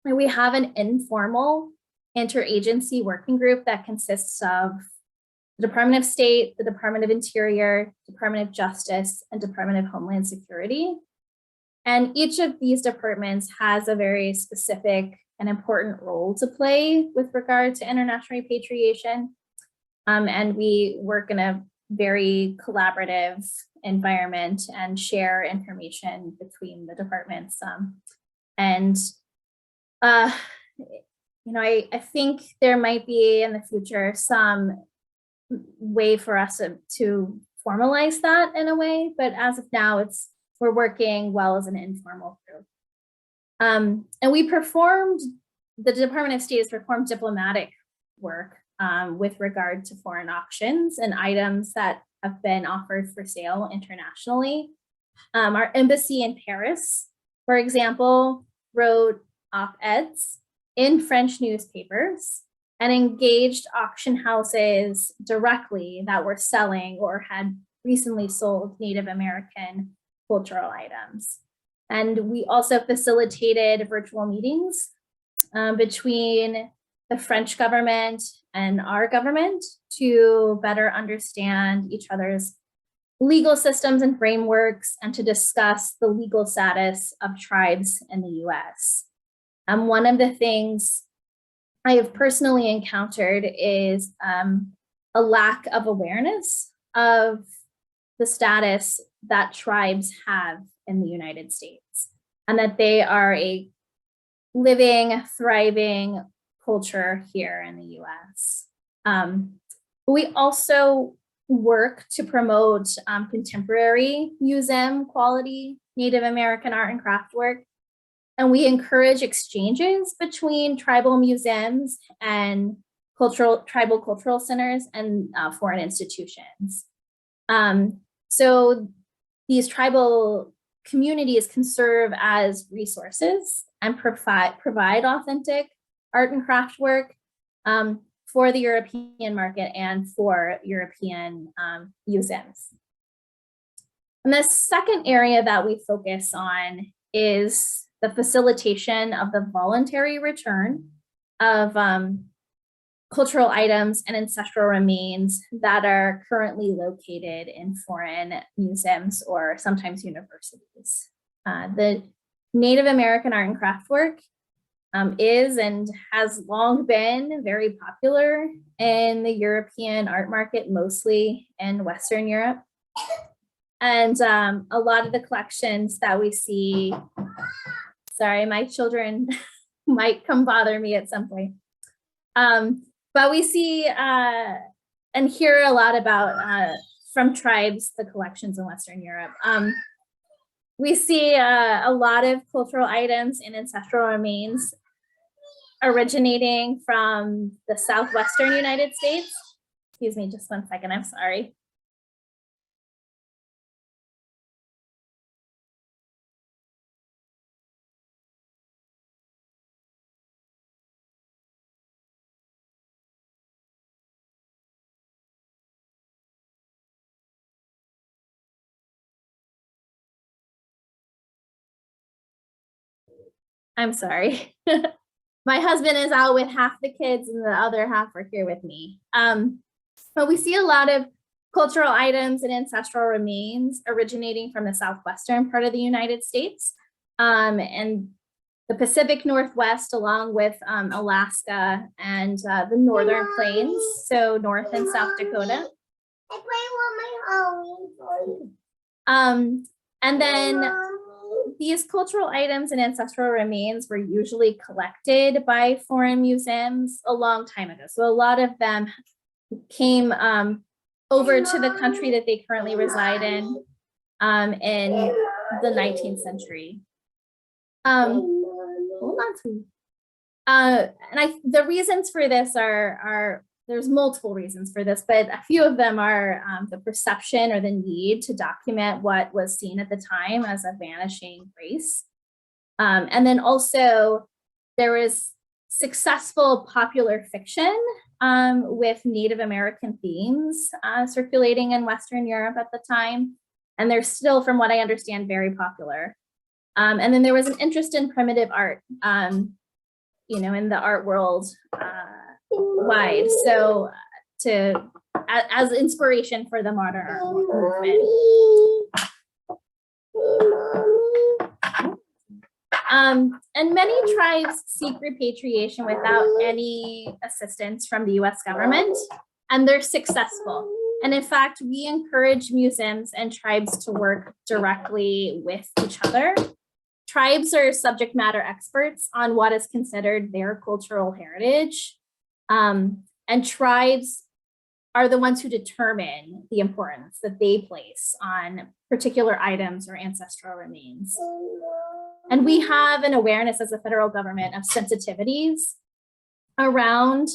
And we have an informal interagency working group that consists of the Department of State, the Department of Interior, Department of Justice, and Department of Homeland Security. And each of these departments has a very specific and important role to play with regard to international repatriation. And we work in a very collaborative environment and share information between the departments. I think there might be in the future some way for us to formalize that in a way, but as of now, we're working well as an informal group. And the Department of State has performed diplomatic work with regard to foreign auctions and items that have been offered for sale internationally. Our embassy in Paris, for example, wrote op-eds in French newspapers and engaged auction houses directly that were selling or had recently sold Native American cultural items. And we also facilitated virtual meetings between the French government and our government to better understand each other's legal systems and frameworks and to discuss the legal status of tribes in the US. One of the things I have personally encountered is a lack of awareness of the status that tribes have in the United States, and that they are a living, thriving culture here in the US. We also work to promote contemporary museum quality Native American art and craft work. And we encourage exchanges between tribal museums and tribal cultural centers and foreign institutions. So these tribal communities can serve as resources and provide authentic art and craft work for the European market and for European museums. And the second area that we focus on is the facilitation of the voluntary return of cultural items and ancestral remains that are currently located in foreign museums or sometimes universities. The Native American art and craft work is and has long been very popular in the European art market, mostly in Western Europe. And a lot of the collections that we see, sorry, my children might come bother me at some point. But we see and hear a lot about from tribes, the collections in Western Europe. We see a lot of cultural items and ancestral remains originating from the southwestern United States. Excuse me, just 1 second, I'm sorry. I'm sorry. My husband is out with half the kids and the other half are here with me. But we see a lot of cultural items and ancestral remains originating from the southwestern part of the United States and the Pacific Northwest, along with Alaska and the Northern Plains, so North and South Dakota. And then these cultural items and ancestral remains were usually collected by foreign museums a long time ago. So a lot of them came over to the country that they currently reside in the 19th century. Hold on to. The reasons for this are there's multiple reasons for this, but a few of them are the perception or the need to document what was seen at the time as a vanishing race. And then also there was successful popular fiction with Native American themes circulating in Western Europe at the time. And they're still, from what I understand, very popular. And then there was an interest in primitive art, in the art world wide. So as inspiration for the modern art movement. And many tribes seek repatriation without any assistance from the US government, and they're successful. And in fact, we encourage museums and tribes to work directly with each other. Tribes are subject matter experts on what is considered their cultural heritage. And tribes are the ones who determine the importance that they place on particular items or ancestral remains. And we have an awareness as a federal government of sensitivities around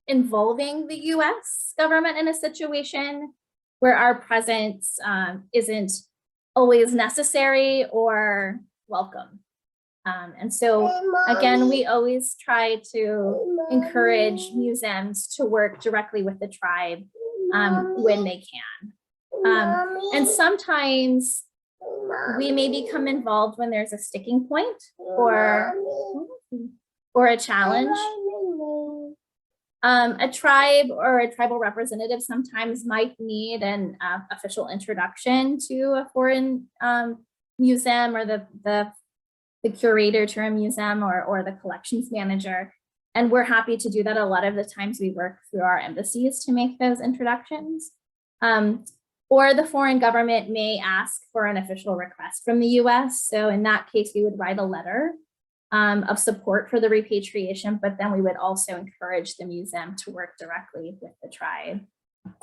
involving the US government in a situation where our presence isn't always necessary or welcome. And so again, we always try to encourage museums to work directly with the tribe when they can. And sometimes we may become involved when there's a sticking point or a challenge. A tribe or a tribal representative sometimes might need an official introduction to a foreign museum or the curator to a museum or the collections manager. And we're happy to do that. A lot of the times we work through our embassies to make those introductions. Or the foreign government may ask for an official request from the US. So in that case, we would write a letter of support for the repatriation, but then we would also encourage the museum to work directly with the tribe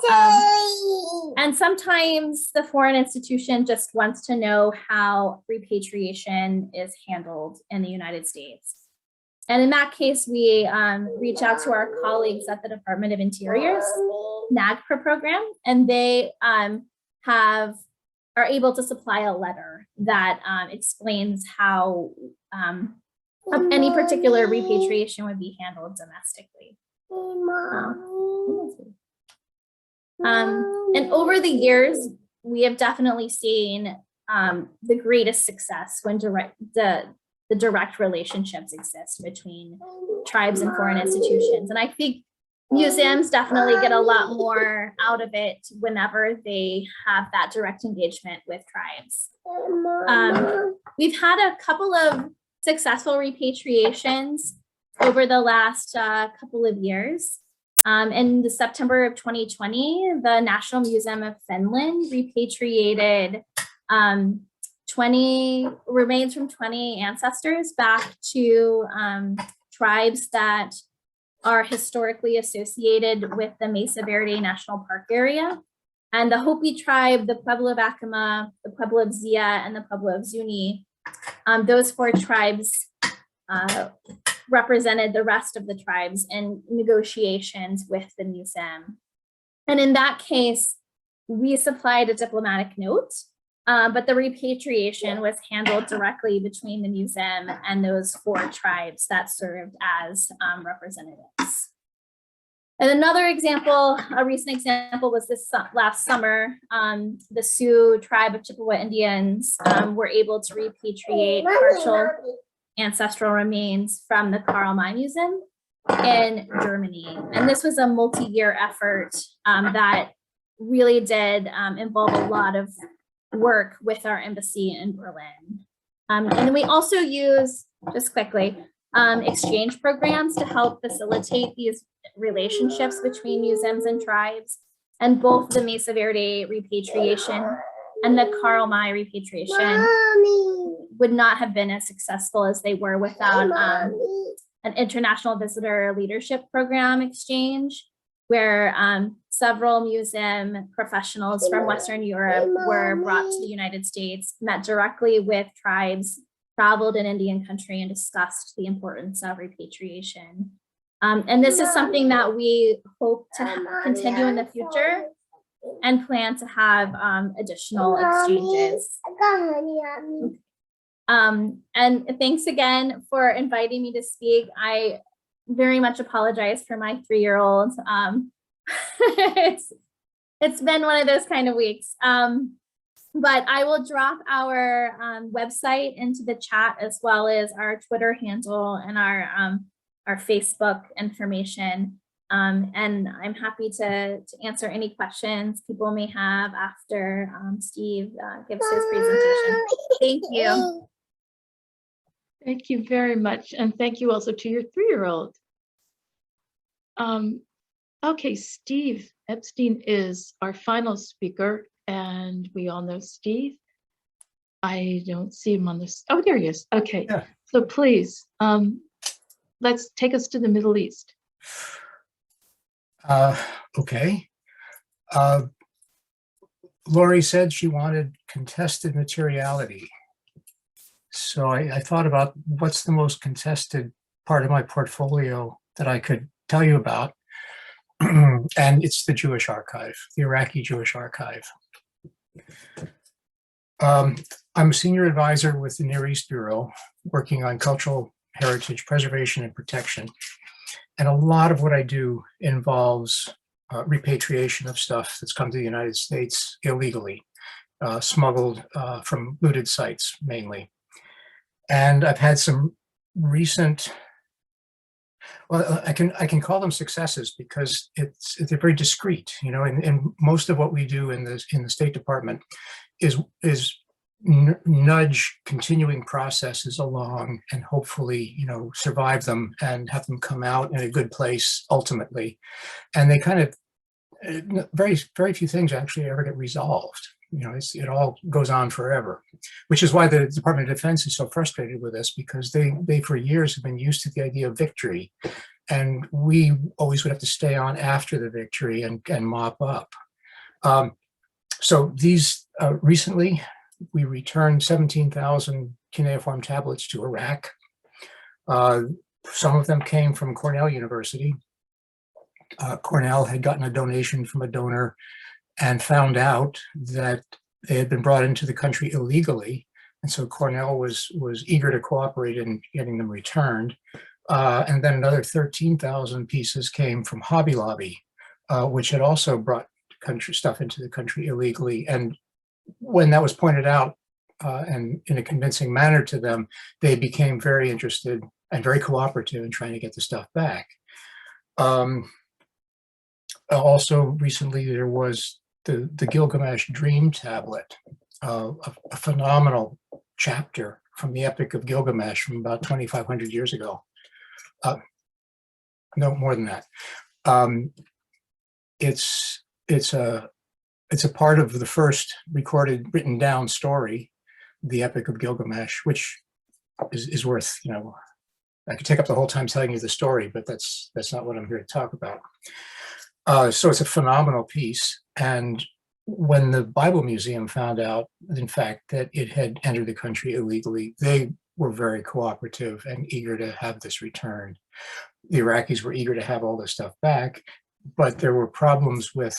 And sometimes the foreign institution just wants to know how repatriation is handled in the United States. And in that case, we reach out to our colleagues at the Department of Interior's NAGPRA program, and they are able to supply a letter that explains how any particular repatriation would be handled domestically. And over the years, we have definitely seen the greatest success when the direct relationships exist between tribes and foreign institutions. And I think museums definitely get a lot more out of it whenever they have that direct engagement with tribes. We've had a couple of successful repatriations over the last couple of years. In the September of 2020, the National Museum of Finland repatriated 20 remains from 20 ancestors back to tribes that are historically associated with the Mesa Verde National Park area. And the Hopi tribe, the Pueblo of Acoma, the Pueblo of Zia, and the Pueblo of Zuni, those 4 tribes represented the rest of the tribes in negotiations with the museum. And in that case, we supplied a diplomatic note, but the repatriation was handled directly between the museum and those 4 tribes that served as representatives. And another example, a recent example, was this last summer. The Sioux tribe of Chippewa Indians were able to repatriate partial ancestral remains from the Karl May Museum in Germany. And this was a multi-year effort that really did involve a lot of work with our embassy in Berlin. And we also use, just quickly, exchange programs to help facilitate these relationships between museums and tribes. And both the Mesa Verde repatriation and the Karl May repatriation would not have been as successful as they were without an international visitor leadership program exchange, where several museum professionals from Western Europe were brought to the United States, met directly with tribes, traveled in Indian country, and discussed the importance of repatriation. And this is something that we hope to continue in the future and plan to have additional exchanges. And thanks again for inviting me to speak. I very much apologize for my 3-year-old. It's been one of those kind of weeks. But I will drop our website into the chat, as well as our Twitter handle and our Facebook information. And I'm happy to answer any questions people may have after Steve gives his presentation. Thank you. Thank you very much. And thank you also to your 3-year-old. Okay, Steve Epstein is our final speaker, and we all know Steve. I don't see him on this. Oh, there he is. Okay, yeah. So please, let's take us to the Middle East. Okay. Lori said she wanted contested materiality. So I thought about what's the most contested part of my portfolio that I could tell you about. And it's the Jewish archive, the Iraqi Jewish archive. I'm a senior advisor with the Near East Bureau, working on cultural heritage preservation and protection. And a lot of what I do involves repatriation of stuff that's come to the United States illegally, smuggled from looted sites mainly. And I've had some recent, well, I can call them successes because they're very discreet, you know, and most of what we do in the State Department is nudge continuing processes along and hopefully, you know, survive them and have them come out in a good place ultimately. And they kind of, very few things actually ever get resolved. You know, it all goes on forever, which is why the Department of Defense is so frustrated with us, because they for years have been used to the idea of victory. and we always would have to stay on after the victory and mop up. So these recently, we returned 17,000 cuneiform tablets to Iraq. Some of them came from Cornell University. Cornell had gotten a donation from a donor and found out that they had been brought into the country illegally. And so Cornell was eager to cooperate in getting them returned. And then another 13,000 pieces came from Hobby Lobby, which had also brought country stuff into the country illegally. And when that was pointed out and in a convincing manner to them, they became very interested and very cooperative in trying to get the stuff back. Also recently, there was the Gilgamesh Dream Tablet, a phenomenal chapter from the Epic of Gilgamesh from about 2,500 years ago. No, more than that. It's a part of the first recorded, written down story, the Epic of Gilgamesh, which is worth, you know, I could take up the whole time telling you the story, but that's not what I'm here to talk about. So it's a phenomenal piece. And when the Bible Museum found out, in fact, that it had entered the country illegally, they were very cooperative and eager to have this returned. The Iraqis were eager to have all this stuff back, but there were problems with,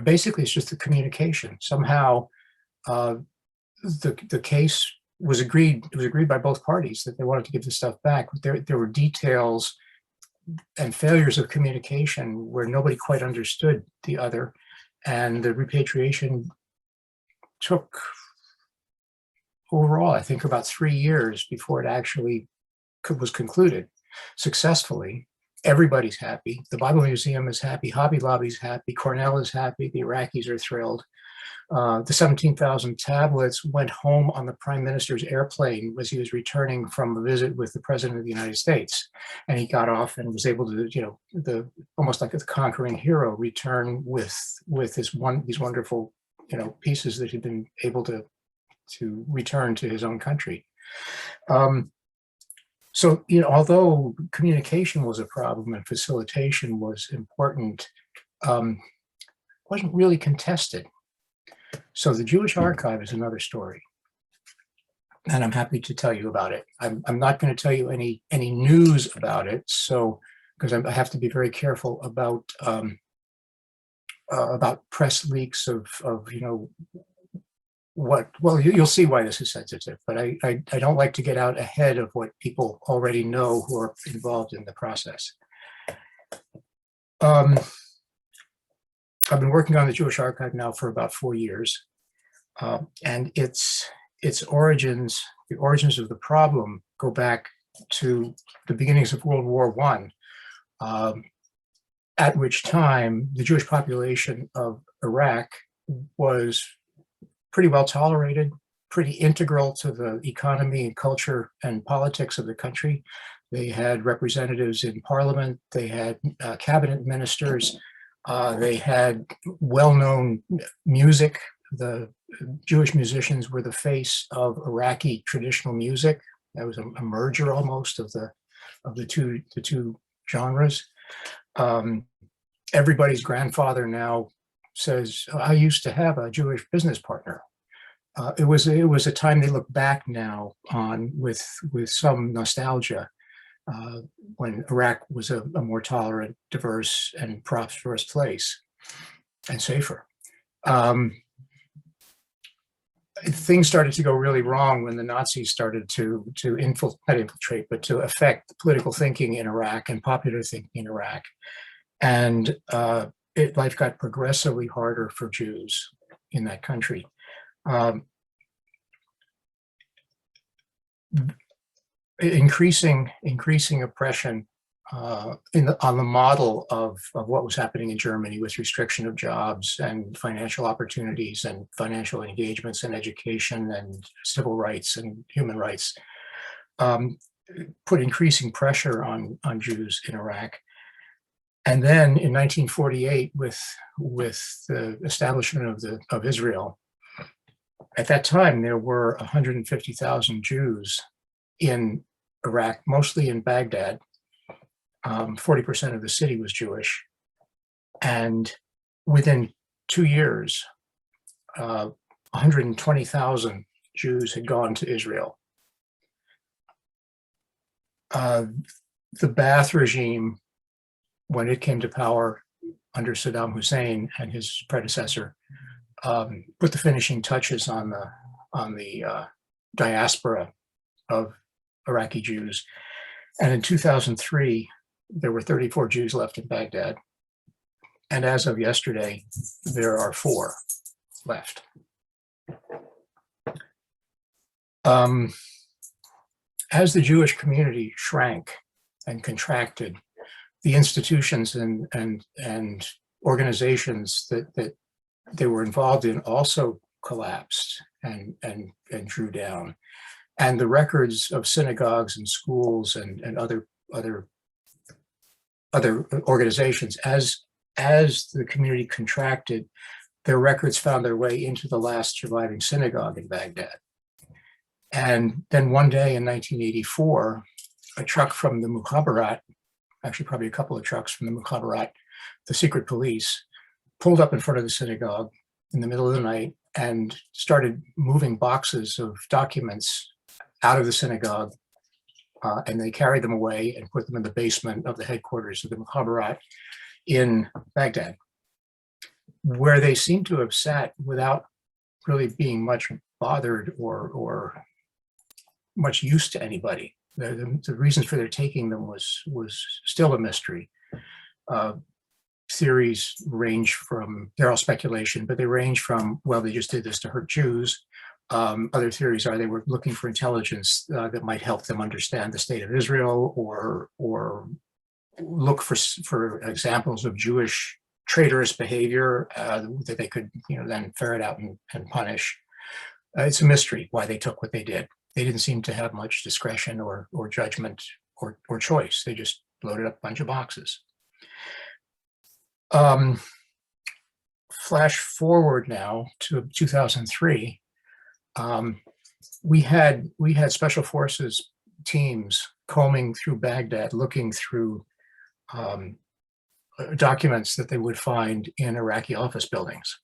basically it's just the communication. Somehow the case was agreed, it was agreed by both parties that they wanted to give the stuff back. But there were details and failures of communication where nobody quite understood the other. And the repatriation took overall, I think, about 3 years before it actually was concluded successfully. Everybody's happy. The Bible Museum is happy. Hobby Lobby's happy. Cornell is happy. The Iraqis are thrilled. The 17,000 tablets went home on the Prime Minister's airplane as he was returning from a visit with the President of the United States. And he got off and was able to, you know, almost like a conquering hero, return with these wonderful, you know, pieces that he'd been able to return to his own country. So, you know, although communication was a problem and facilitation was important, it wasn't really contested. So the Jewish Archive is another story, and I'm happy to tell you about it. I'm not going to tell you any news about it, so because I have to be very careful about press leaks of you know what. Well, you'll see why this is sensitive, but I don't like to get out ahead of what people already know who are involved in the process. I've been working on the Jewish Archive now for about 4 years, and its origins, the origins of the problem, go back to the beginnings of World War I, at which time the Jewish population of Iraq was pretty well tolerated, pretty integral to the economy and culture and politics of the country. They had representatives in parliament, they had cabinet ministers, they had well-known music. The Jewish musicians were the face of Iraqi traditional music. That was a merger almost of the two genres. Everybody's grandfather now says, I used to have a Jewish business partner. It was a time they look back now on with some nostalgia. When Iraq was a more tolerant, diverse, and prosperous place, and safer. Things started to go really wrong when the Nazis started to not infiltrate, but to affect political thinking in Iraq and popular thinking in Iraq. And life got progressively harder for Jews in that country. Increasing oppression on the model of what was happening in Germany with restriction of jobs and financial opportunities and financial engagements and education and civil rights and human rights, put increasing pressure on Jews in Iraq. And then in 1948, with the establishment of Israel, at that time there were 150,000 Jews in Iraq, mostly in Baghdad. 40% of the city was Jewish. And within 2 years, 120,000 Jews had gone to Israel. The Ba'ath regime, when it came to power under Saddam Hussein and his predecessor, put the finishing touches on the diaspora of Iraqi Jews. And in 2003, there were 34 Jews left in Baghdad. And as of yesterday, there are 4 left. As the Jewish community shrank and contracted, the institutions and organizations that they were involved in also collapsed and drew down. And the records of synagogues and schools and other organizations, as the community contracted, their records found their way into the last surviving synagogue in Baghdad. And then one day in 1984, a truck from the Mukhabarat, actually probably a couple of trucks from the Mukhabarat, the secret police, pulled up in front of the synagogue in the middle of the night and started moving boxes of documents out of the synagogue. And they carried them away and put them in the basement of the headquarters of the Mukhabarat in Baghdad, where they seem to have sat without really being much bothered or much use to anybody. The reasons for their taking them was still a mystery. Theories range from, they're all speculation, but they range from, well, they just did this to hurt Jews. Other theories are they were looking for intelligence that might help them understand the state of Israel, or look for examples of Jewish traitorous behavior that they could then ferret out and punish. It's a mystery why they took what they did. They didn't seem to have much discretion or judgment or choice. They just loaded up a bunch of boxes. Flash forward now to 2003. We had special forces teams combing through Baghdad, looking through documents that they would find in Iraqi office buildings.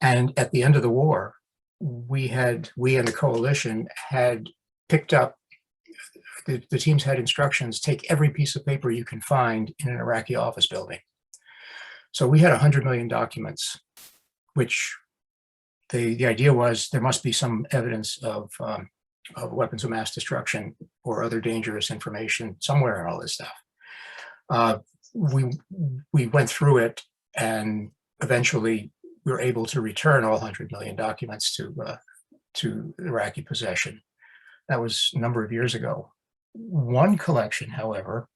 And at the end of the war, we and the coalition had picked up, the teams had instructions, take every piece of paper you can find in an Iraqi office building. So we had 100 million documents, which the idea was there must be some evidence of weapons of mass destruction or other dangerous information somewhere in all this stuff. We went through it, and eventually we were able to return all 100 million documents to Iraqi possession. That was a number of years ago. One collection, however,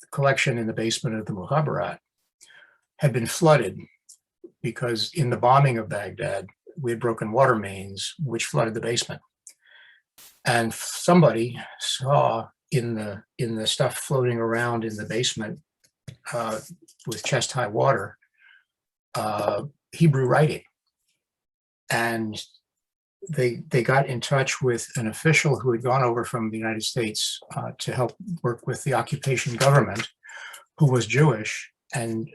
the collection in the basement of the Mukhabarat, had been flooded because in the bombing of Baghdad, we had broken water mains, which flooded the basement. And somebody saw in the stuff floating around in the basement with chest-high water, Hebrew writing. And they got in touch with an official who had gone over from the United States to help work with the occupation government, who was Jewish and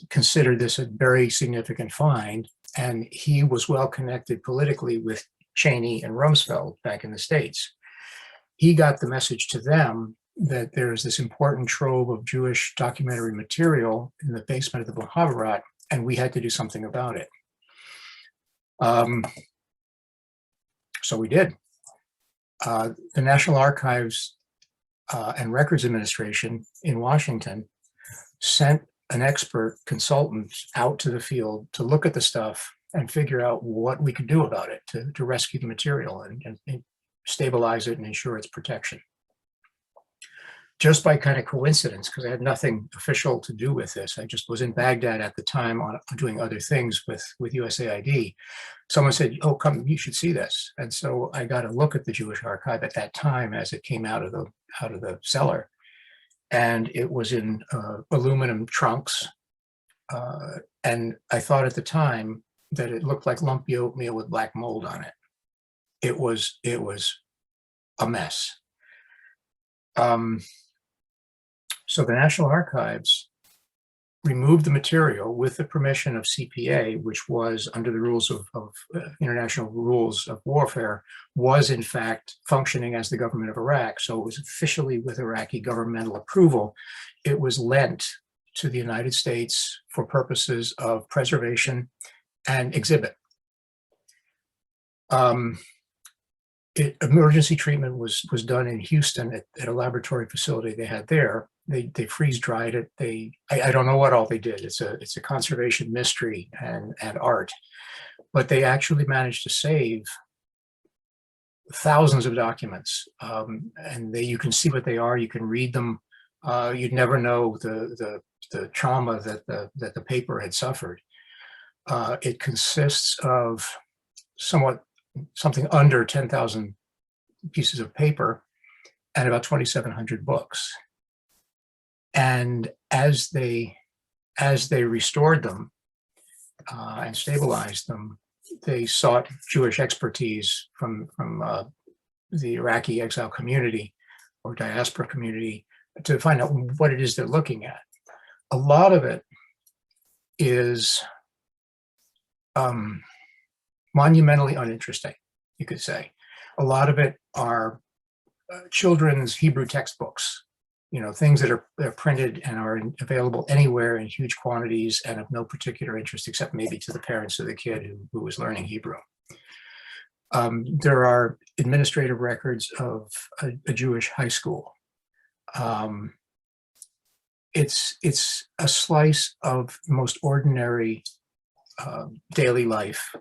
considered this a very significant find. And he was well connected politically with Cheney and Rumsfeld back in the States. He got the message to them that there is this important trove of Jewish documentary material in the basement of the Mukhabarat, and we had to do something about it. So we did. The National Archives and Records Administration in Washington sent an expert consultant out to the field to look at the stuff and figure out what we could do about it to rescue the material and stabilize it and ensure its protection. Just by kind of coincidence, because I had nothing official to do with this. I just was in Baghdad at the time doing other things with USAID. Someone said, "Oh, come, you should see this." And so I got a look at the Jewish archive at that time as it came out of the cellar. And it was in aluminum trunks. And I thought at the time that it looked like lumpy oatmeal with black mold on it. It was a mess. So the National Archives removed the material with the permission of CPA, which was under the rules of international rules of warfare, was in fact functioning as the government of Iraq. So it was officially with Iraqi governmental approval. It was lent to the United States for purposes of preservation and exhibit. Emergency treatment was done in Houston at a laboratory facility they had there. They freeze dried it. I don't know what all they did. It's a conservation mystery and art, but they actually managed to save thousands of documents, and you can see what they are. You can read them. You'd never know the trauma that the paper had suffered. It consists of something under 10,000 pieces of paper and about 2,700 books. And as they restored them and stabilized them, they sought Jewish expertise from the Iraqi exile community or diaspora community to find out what it is they're looking at. A lot of it is monumentally uninteresting, you could say. A lot of it are children's Hebrew textbooks, things that are printed and are available anywhere in huge quantities and of no particular interest except maybe to the parents of the kid who was learning Hebrew. There are administrative records of a Jewish high school. It's a slice of the most ordinary daily life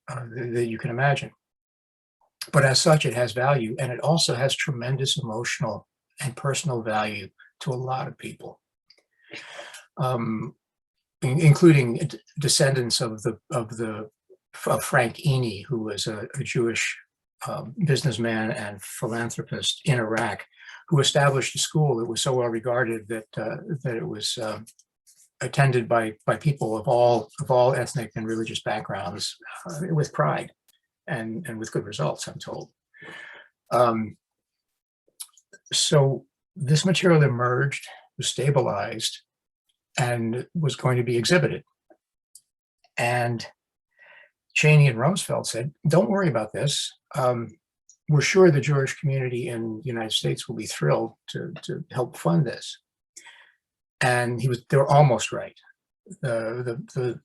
that you can imagine. But as such, it has value, and it also has tremendous emotional and personal value to a lot of people, including descendants of Frank Eni, who was a Jewish businessman and philanthropist in Iraq, who established a school that was so well regarded that it was attended by people of all ethnic and religious backgrounds with pride and with good results, I'm told. So this material emerged, was stabilized, and was going to be exhibited. And Cheney and Rumsfeld said, don't worry about this. We're sure the Jewish community in the United States will be thrilled to help fund this. And they were almost right. The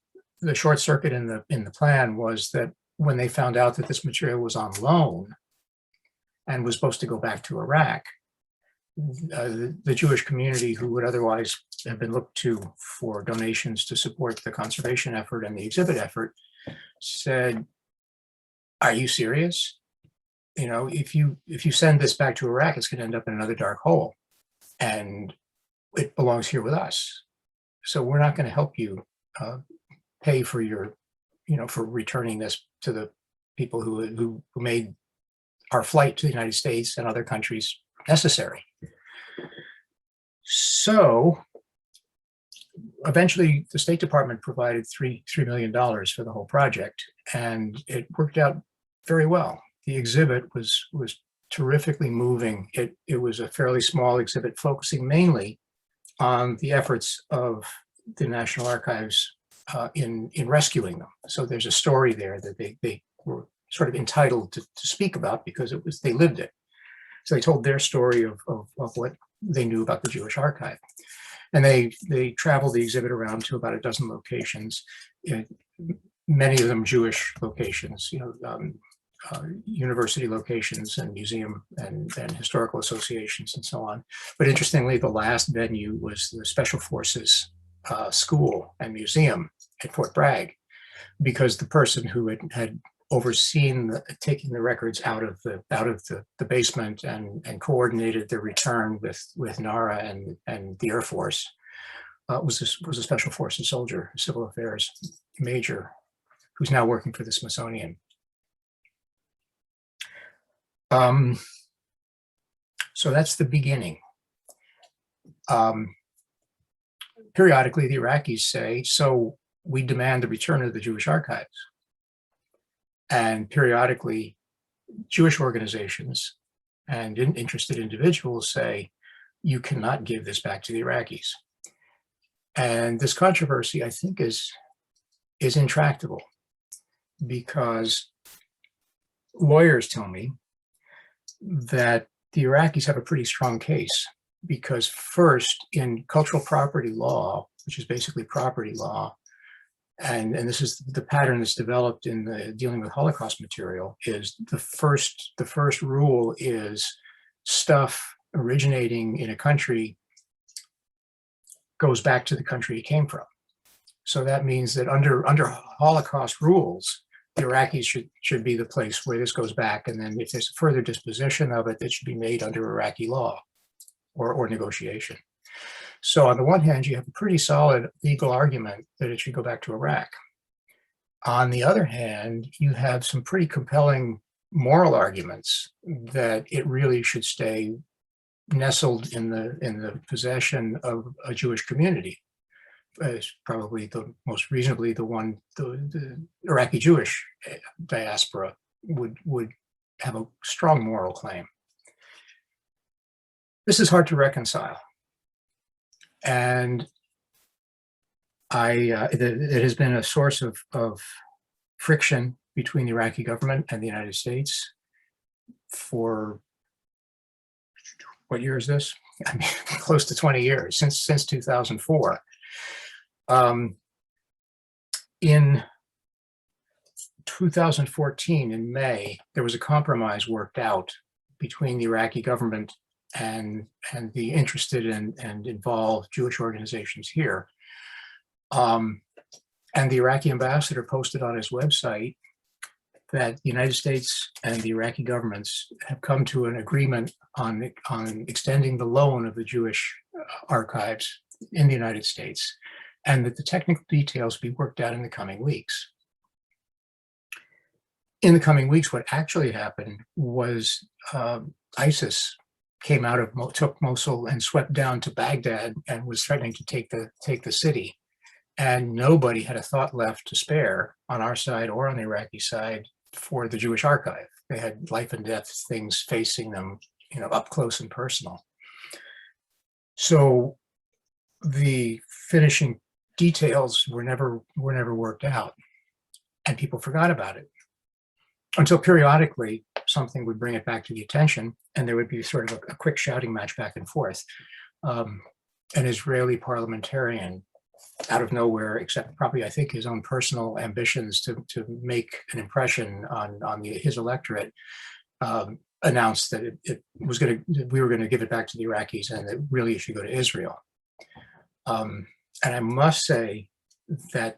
short circuit in the plan was that when they found out that this material was on loan and was supposed to go back to Iraq, the Jewish community, who would otherwise have been looked to for donations to support the conservation effort and the exhibit effort, said, "Are you serious? If you send this back to Iraq, it's going to end up in another dark hole, and it belongs here with us. So we're not going to help you pay for for returning this to the people who made our flight to the United States and other countries necessary." So eventually the State Department provided $3 million for the whole project, and it worked out very well. The exhibit was terrifically moving. It was a fairly small exhibit focusing mainly on the efforts of the National Archives in rescuing them. So there's a story there that they were sort of entitled to speak about because they lived it. So they told their story of what they knew about the Jewish archive. And they traveled the exhibit around to about a dozen locations, many of them Jewish locations, university locations and museum and historical associations and so on. But interestingly, the last venue was the Special Forces school and museum at Fort Bragg, because the person who had overseen taking the records out of the basement and coordinated their return with NARA and the Air Force was a Special Forces soldier, civil affairs major, who's now working for the Smithsonian. So that's the beginning. Periodically, the Iraqis say, so we demand the return of the Jewish archives. And periodically, Jewish organizations and interested individuals say, you cannot give this back to the Iraqis. And this controversy, I think, is intractable, because lawyers tell me that the Iraqis have a pretty strong case, because first, in cultural property law, which is basically property law, and this is the pattern that's developed in the dealing with Holocaust material, is the first rule is stuff originating in a country goes back to the country it came from. So that means that under Holocaust rules, the Iraqis should be the place where this goes back, and then if there's further disposition of it, it should be made under Iraqi law or negotiation. So on the one hand, you have a pretty solid legal argument that it should go back to Iraq. On the other hand, you have some pretty compelling moral arguments that it really should stay nestled in the possession of a Jewish community. It's probably the most reasonably the Iraqi Jewish diaspora would have a strong moral claim. This is hard to reconcile. And it has been a source of friction between the Iraqi government and the United States for, what year is this? I mean, close to 20 years, since 2004. In 2014, in May, there was a compromise worked out between the Iraqi government and the interested and involved Jewish organizations here. And the Iraqi ambassador posted on his website that the United States and the Iraqi governments have come to an agreement on extending the loan of the Jewish archives in the United States, and that the technical details be worked out in the coming weeks. In the coming weeks, what actually happened was ISIS came out of took Mosul and swept down to Baghdad and was threatening to take the city. And nobody had a thought left to spare on our side or on the Iraqi side for the Jewish archive. They had life and death things facing them, up close and personal. So the finishing details were never worked out, and people forgot about it until periodically something would bring it back to the attention, and there would be sort of a quick shouting match back and forth. An Israeli parliamentarian, out of nowhere, except probably I think his own personal ambitions to make an impression on his electorate, announced that we were going to give it back to the Iraqis, and that really it should go to Israel. And I must say that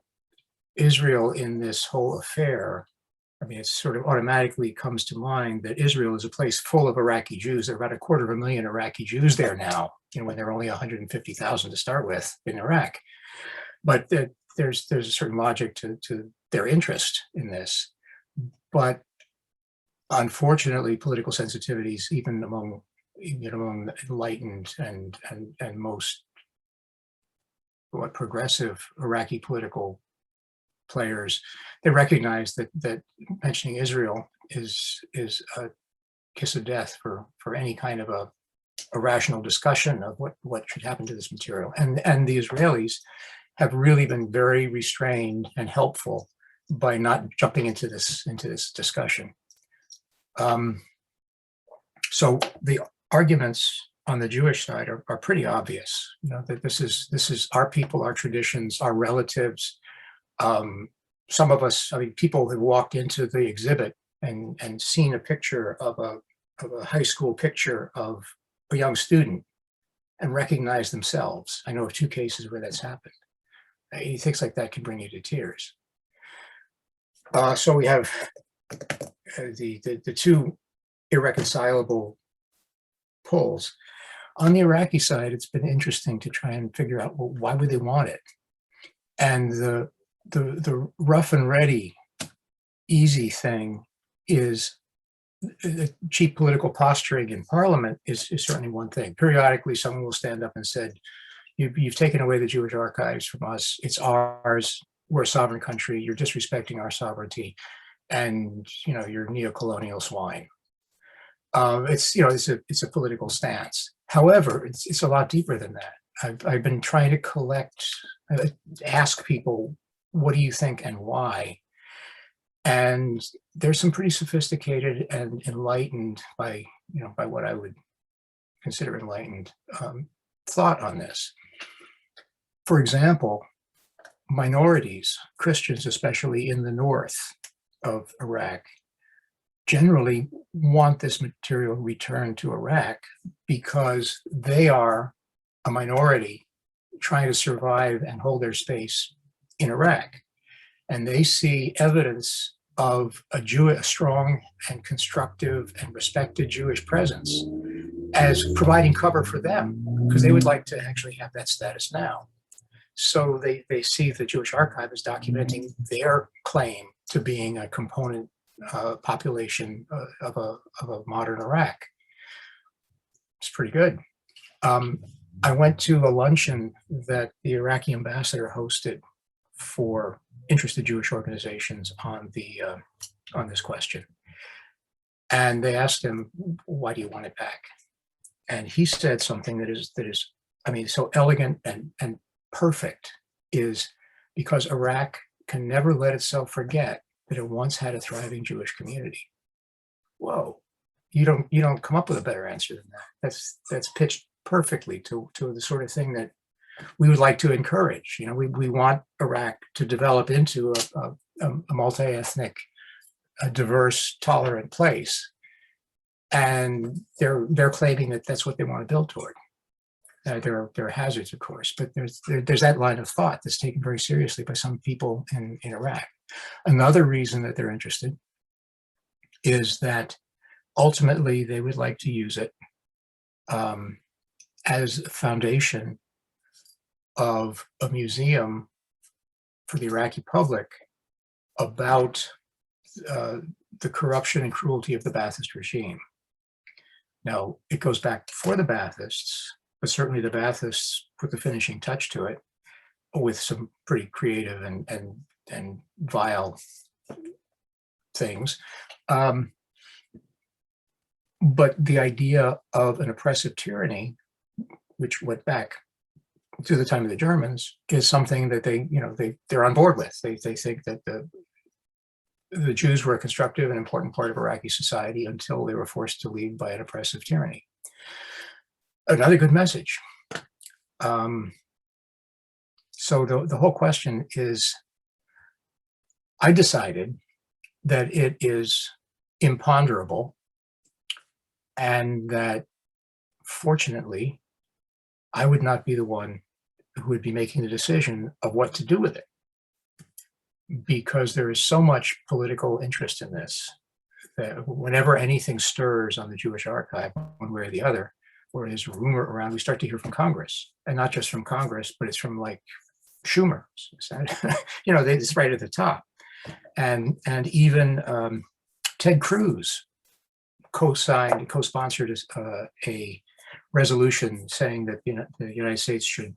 Israel in this whole affair, I mean, it sort of automatically comes to mind that Israel is a place full of Iraqi Jews. There are about 250,000 Iraqi Jews there now, when there are only 150,000 to start with in Iraq. But there's a certain logic to their interest in this. But unfortunately, political sensitivities, even among enlightened and most progressive Iraqi political players, they recognize that mentioning Israel is a kiss of death for any kind of a rational discussion of what should happen to this material. And the Israelis have really been very restrained and helpful by not jumping into this discussion. So the arguments on the Jewish side are pretty obvious. That this is our people, our traditions, our relatives. Some of us, people have walked into the exhibit and seen a picture of a high school picture of a young student and recognized themselves. I know of 2 cases where that's happened. Things like that can bring you to tears. So we have the 2 irreconcilable pulls. On the Iraqi side, it's been interesting to try and figure out, well, why would they want it? And the rough and ready, easy thing is cheap political posturing in Parliament is certainly one thing. Periodically, someone will stand up and said, you've taken away the Jewish archives from us. It's ours. We're a sovereign country. You're disrespecting our sovereignty, and you're neo-colonial swine. It's a political stance. However, it's a lot deeper than that. I've been trying to ask people, what do you think and why? And there's some pretty sophisticated and enlightened, by what I would consider enlightened, thought on this. For example, minorities, Christians especially in the north of Iraq, generally want this material returned to Iraq because they are a minority trying to survive and hold their space in Iraq. And they see evidence of a strong and constructive and respected Jewish presence as providing cover for them, because they would like to actually have that status now. So they see the Jewish archive as documenting their claim to being a component population of a modern Iraq. It's pretty good. I went to a luncheon that the Iraqi ambassador hosted for interested Jewish organizations on this question, and they asked him, "Why do you want it back?" And he said something that is, I mean, so elegant and perfect, is because Iraq can never let itself forget that it once had a thriving Jewish community. Whoa, you don't come up with a better answer than that. That's pitched perfectly to the sort of thing that we would like to encourage. We want Iraq to develop into a multi-ethnic, a diverse, tolerant place, and they're claiming that that's what they want to build toward. There are hazards, of course, but there's that line of thought that's taken very seriously by some people in Iraq. Another reason that they're interested is that ultimately they would like to use it as a foundation of a museum for the Iraqi public about the corruption and cruelty of the Ba'athist regime. Now, it goes back before the Ba'athists, but certainly the Ba'athists put the finishing touch to it with some pretty creative and vile things. But the idea of an oppressive tyranny, which went back to the time of the Germans, is something that they're on board with. They think that the Jews were a constructive and important part of Iraqi society until they were forced to leave by an oppressive tyranny. Another good message. So the whole question is, I decided that it is imponderable, and that fortunately, I would not be the one who would be making the decision of what to do with it, because there is so much political interest in this that whenever anything stirs on the Jewish archive, one way or the other, or there's rumor around, we start to hear from Congress, and not just from Congress, but it's from like Schumer. It's right at the top, and even Ted Cruz co-sponsored a resolution saying that the United States should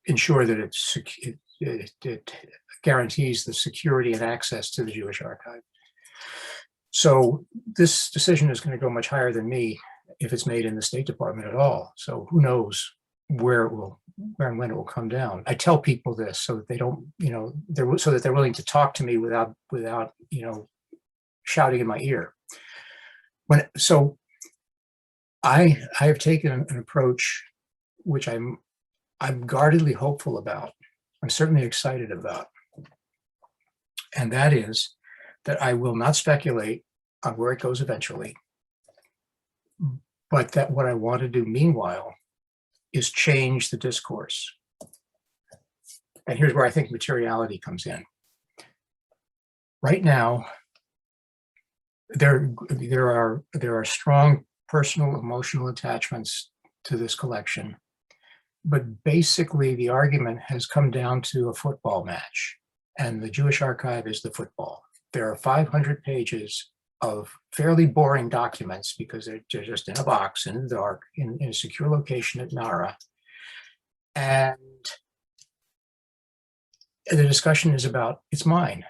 ensure that it guarantees the security and access to the Jewish archive. So this decision is going to go much higher than me if it's made in the State Department at all. So who knows where and when it will come down. I tell people this so that they don't, so that they're willing to talk to me without shouting in my ear. So I have taken an approach which I'm guardedly hopeful about. I'm certainly excited about. And that is that I will not speculate on where it goes eventually, but that what I want to do meanwhile is change the discourse. And here's where I think materiality comes in. Right now, there are strong personal, emotional attachments to this collection, but basically the argument has come down to a football match, and the Jewish archive is the football. There are 500 pages of fairly boring documents because they're just in a box in the dark in a secure location at Nara. And the discussion is about, it's mine.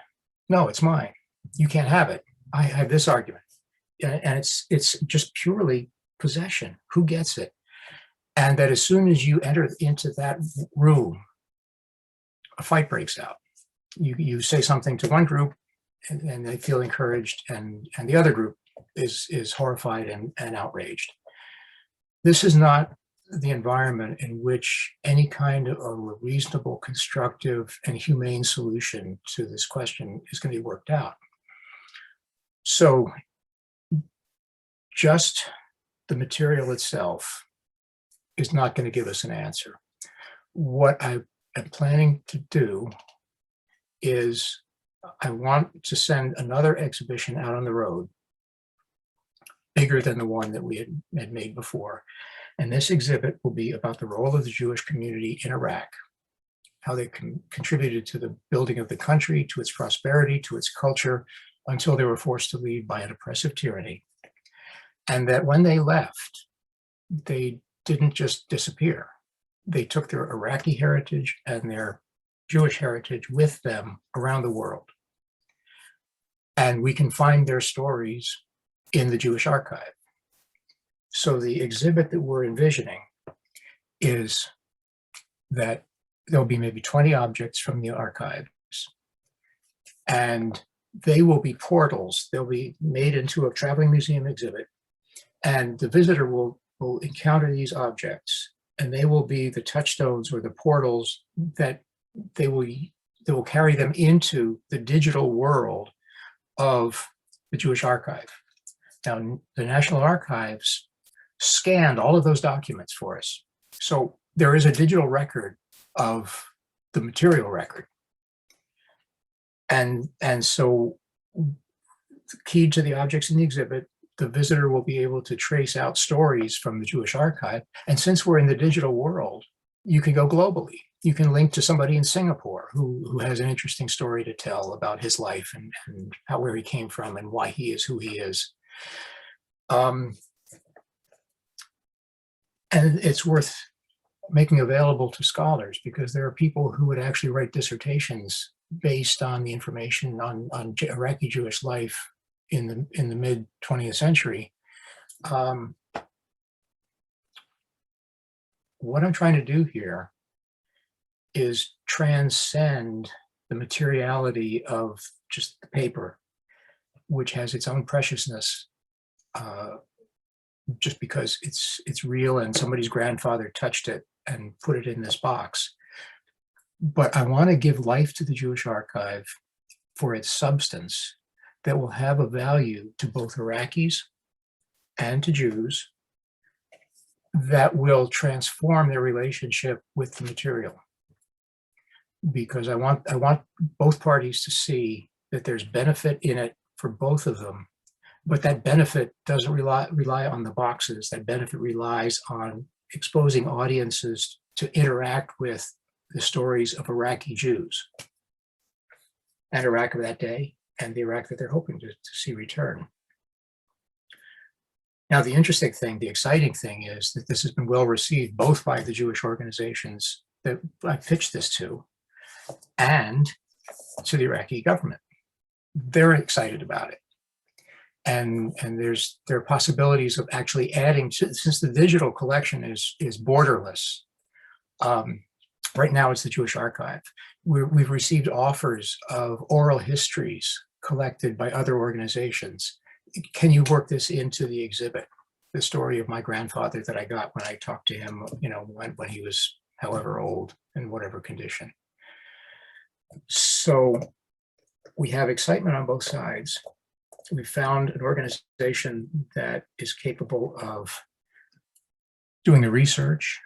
No, it's mine. You can't have it. I have this argument. And it's just purely possession. Who gets it? And that as soon as you enter into that room, a fight breaks out. You say something to one group and they feel encouraged, and the other group is horrified and outraged. This is not the environment in which any kind of a reasonable, constructive, and humane solution to this question is going to be worked out. So just the material itself is not going to give us an answer. What I am planning to do is I want to send another exhibition out on the road, bigger than the one that we had made before. And this exhibit will be about the role of the Jewish community in Iraq, how they contributed to the building of the country, to its prosperity, to its culture, until they were forced to leave by an oppressive tyranny. And that when they left, they didn't just disappear. They took their Iraqi heritage and their Jewish heritage with them around the world. And we can find their stories in the Jewish archive. So the exhibit that we're envisioning is that there'll be maybe 20 objects from the archives, and they will be portals. They'll be made into a traveling museum exhibit, and the visitor will encounter these objects, and they will be the touchstones or the portals that they will carry them into the digital world of the Jewish archive. Now, the National Archives scanned all of those documents for us. So there is a digital record of the material record. And so key to the objects in the exhibit, the visitor will be able to trace out stories from the Jewish archive. And since we're in the digital world, you can go globally. You can link to somebody in Singapore who has an interesting story to tell about his life and where he came from and why he is who he is. And it's worth making available to scholars, because there are people who would actually write dissertations based on the information on Iraqi Jewish life in the mid 20th century. What I'm trying to do here is transcend the materiality of just the paper, which has its own preciousness, just because it's real and somebody's grandfather touched it and put it in this box. But I want to give life to the Jewish archive for its substance that will have a value to both Iraqis and to Jews, that will transform their relationship with the material. Because I want both parties to see that there's benefit in it for both of them, but that benefit doesn't rely on the boxes. That benefit relies on exposing audiences to interact with the stories of Iraqi Jews and Iraq of that day and the Iraq that they're hoping to see return. Now, the interesting thing, the exciting thing is that this has been well received both by the Jewish organizations that I pitched this to and to the Iraqi government. They're excited about it. And there are possibilities of actually adding to, since the digital collection is borderless. Right now it's the Jewish Archive. We've received offers of oral histories collected by other organizations. Can you work this into the exhibit? The story of my grandfather that I got when I talked to him, when he was however old and whatever condition. So we have excitement on both sides. We found an organization that is capable of doing the research,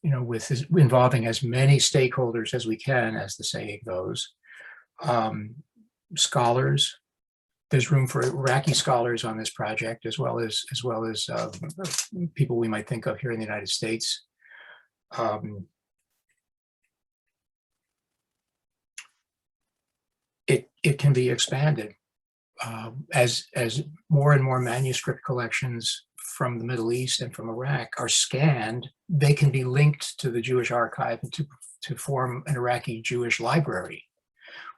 with involving as many stakeholders as we can, as the saying goes. Scholars. There's room for Iraqi scholars on this project, as well as people we might think of here in the United States. It can be expanded as more and more manuscript collections from the Middle East and from Iraq are scanned. They can be linked to the Jewish archive to form an Iraqi Jewish library,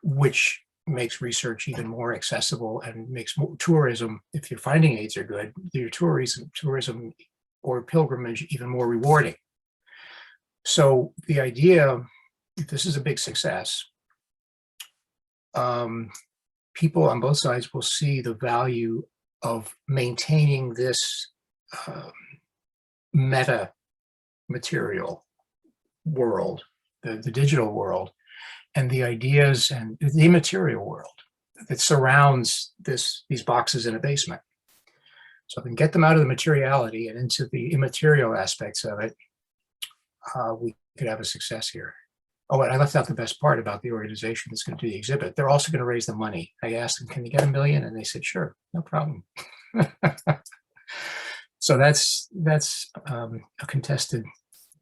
which makes research even more accessible and makes tourism, if your finding aids are good, your tourism or pilgrimage even more rewarding, So the idea, if this is a big success, people on both sides will see the value of maintaining this meta material world, the digital world, and the ideas and the immaterial world that surrounds these boxes in a basement. So if we can get them out of the materiality and into the immaterial aspects of it, we could have a success here. Oh, and I left out the best part about the organization that's going to do the exhibit. They're also going to raise the money. I asked them, can you get $1 million? And they said, sure, no problem. So that's a contested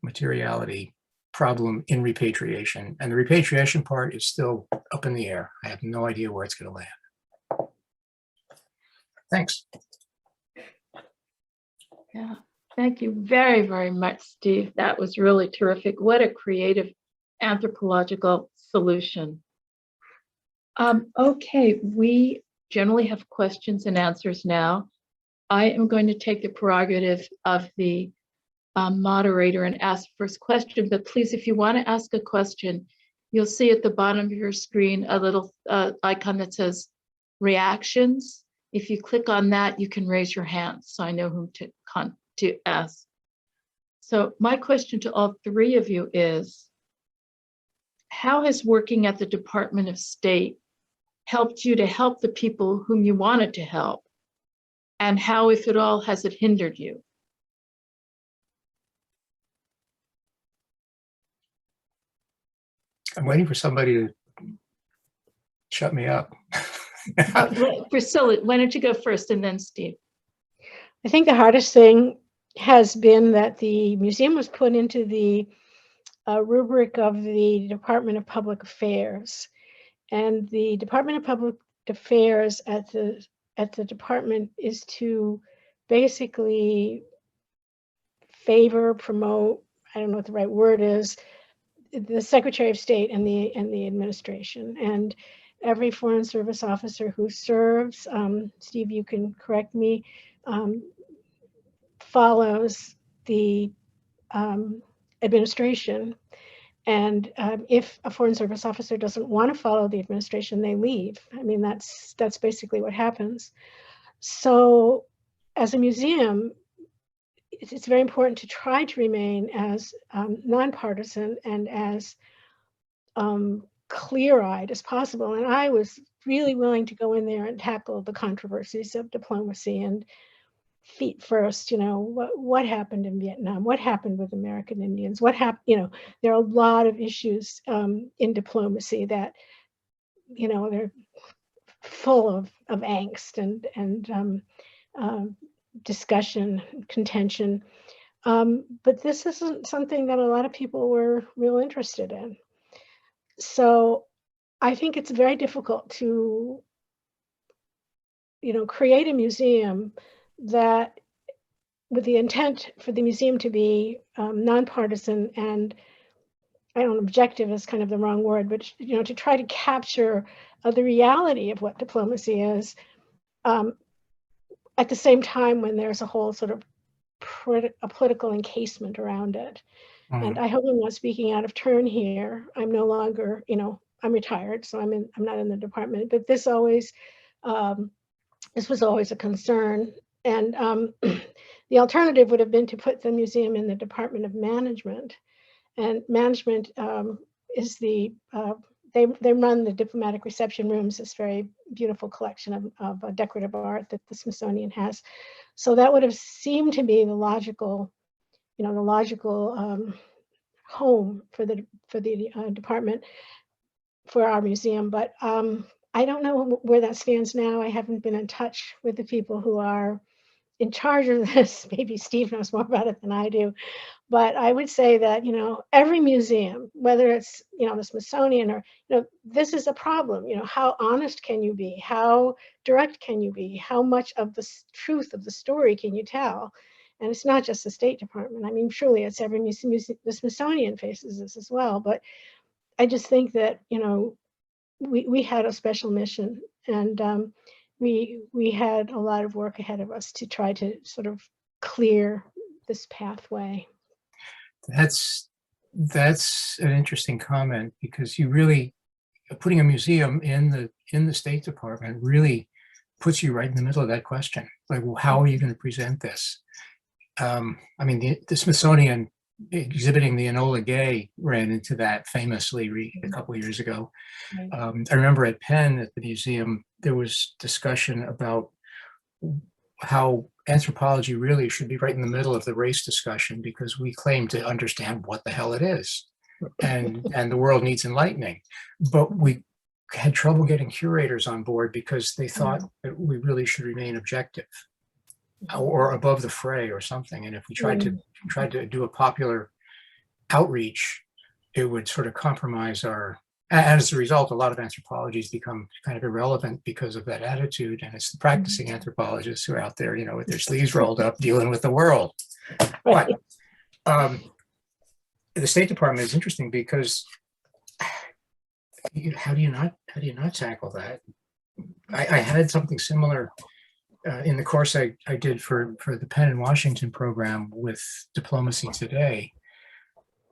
materiality problem in repatriation. And the repatriation part is still up in the air. I have no idea where it's going to land. Thanks. Yeah, thank you very, very much, Steve. That was really terrific. What a creative anthropological solution. Okay, we generally have questions and answers now. I am going to take the prerogative of the moderator and ask the first question, but please, if you want to ask a question, you'll see at the bottom of your screen a little icon that says reactions. If you click on that, you can raise your hand so I know whom to ask. So my question to all three of you is, how has working at the Department of State helped you to help the people whom you wanted to help? And how, if at all, has it hindered you? I'm waiting for somebody to shut me up. Priscilla, why don't you go first and then Steve? I think the hardest thing has been that the museum was put into the rubric of the Department of Public Affairs. And the Department of Public Affairs at the department is to basically favor, promote, I don't know what the right word is, the Secretary of State and the administration. And every Foreign Service officer who serves, Steve, you can correct me, follows the administration. And if a Foreign Service officer doesn't want to follow the administration, they leave. I mean, that's basically what happens. So as a museum, it's very important to try to remain as nonpartisan and as clear-eyed as possible. And I was really willing to go in there and tackle the controversies of diplomacy and feet first, you know, what happened in Vietnam, what happened with American Indians, what happened, you know, there are a lot of issues in diplomacy that, you know, they're full of angst and discussion, contention. But this isn't something that a lot of people were real interested in. So I think it's very difficult to, you know, create a museum that with the intent for the museum to be nonpartisan and, I don't know, objective is kind of the wrong word, but, you know, to try to capture the reality of what diplomacy is at the same time when there's a whole sort of a political encasement around it. And I hope I'm not speaking out of turn here. I'm no longer, you know, I'm retired, so I'm not in the department, but this was always a concern. And the alternative would have been to put the museum in the Department of Management. And management is they run the diplomatic reception rooms, this very beautiful collection of decorative art that the Smithsonian has. So that would have seemed to be the logical, you know, home for the department for our museum. But I don't know where that stands now. I haven't been in touch with the people who are in charge of this. Maybe Steve knows more about it than I do. But I would say that, you know, every museum, whether it's, you know, the Smithsonian or, you know, this is a problem. You know, how honest can you be? How direct can you be? How much of the truth of the story can you tell? And it's not just the State Department. I mean, surely it's every museum. The Smithsonian faces this as well. But I just think that, you know, we had a special mission, and we had a lot of work ahead of us to try to sort of clear this pathway. That's That's an interesting comment, because you really, putting a museum in the State Department really puts you right in the middle of that question. Like, well, how are you going to present this? I mean, the Smithsonian exhibiting the Enola Gay ran into that famously a couple of years ago. I remember at Penn at the museum, there was discussion about how anthropology really should be right in the middle of the race discussion, because we claim to understand what the hell it is, and the world needs enlightening. But we had trouble getting curators on board because they thought that we really should remain objective or above the fray or something. And if we tried to do a popular outreach, it would sort of compromise our. And as a result, a lot of anthropologies become kind of irrelevant because of that attitude. And it's the practicing anthropologists who are out there, with their sleeves rolled up, dealing with the world. But the State Department is interesting because how do you not tackle that? I had something similar in the course I did for the Penn and Washington program with Diplomacy Today.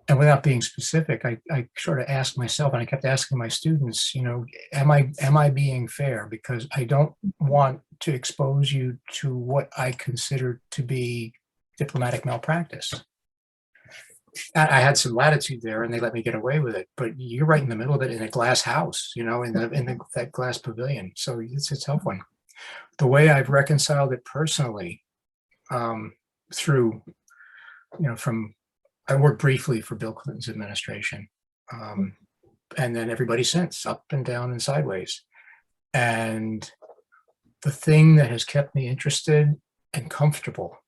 And without being specific, I sort of asked myself, and I kept asking my students, am I being fair? Because I don't want to expose you to what I consider to be diplomatic malpractice. I had some latitude there, and they let me get away with it. But you're right in the middle of it in a glass house, in that glass pavilion. So it's a tough one. The way I've reconciled it personally, through, I worked briefly for Bill Clinton's administration, and then everybody since, up and down and sideways. And the thing that has kept me interested and comfortable,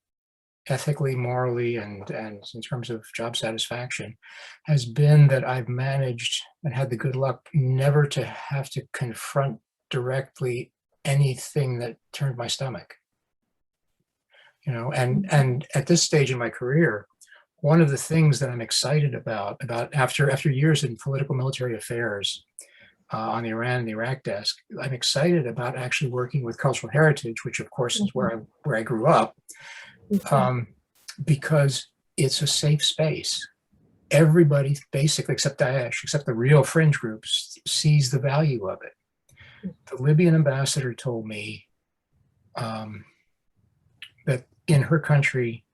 ethically, morally, and in terms of job satisfaction, has been that I've managed and had the good luck never to have to confront directly anything that turned my stomach. And at this stage in my career, one of the things that I'm excited about after years in political military affairs on the Iran and the Iraq desk, I'm excited about actually working with cultural heritage, which of course is where I grew up, because it's a safe space. Everybody basically, except Daesh, except the real fringe groups, sees the value of it. The Libyan ambassador told me that in her country,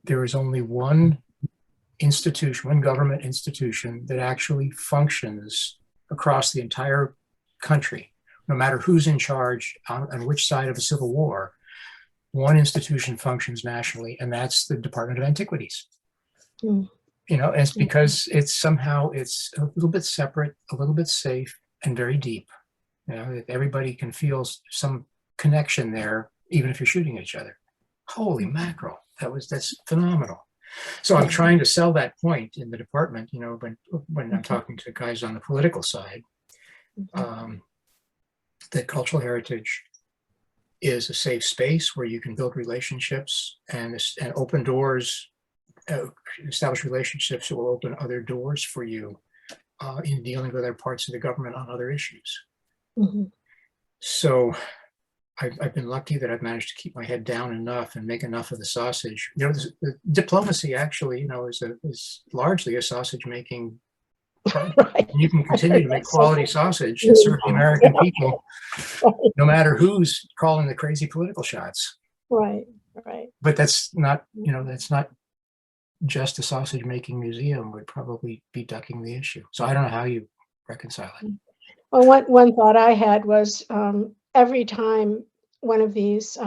there is only one institution, one government institution that actually functions across the entire country, no matter who's in charge on which side of a civil war. One institution functions nationally, and that's the Department of Antiquities. And it's because it's a little bit separate, a little bit safe, and very deep. Everybody can feel some connection there, even if you're shooting at each other. Holy mackerel. That's phenomenal. So I'm trying to sell that point in the department, when I'm talking to guys on the political side, that cultural heritage is a safe space where you can build relationships and open doors, establish relationships that will open other doors for you in dealing with other parts of the government on other issues. So I've been lucky that I've managed to keep my head down enough and make enough of the sausage. The diplomacy actually, is largely a sausage making. Right. You can continue to make quality sausage and serve the American people, no matter who's calling the crazy political shots. Right. But that's not just a sausage making museum would probably be ducking the issue. So I don't know how you reconcile it. Well, one thought I had was every time one of these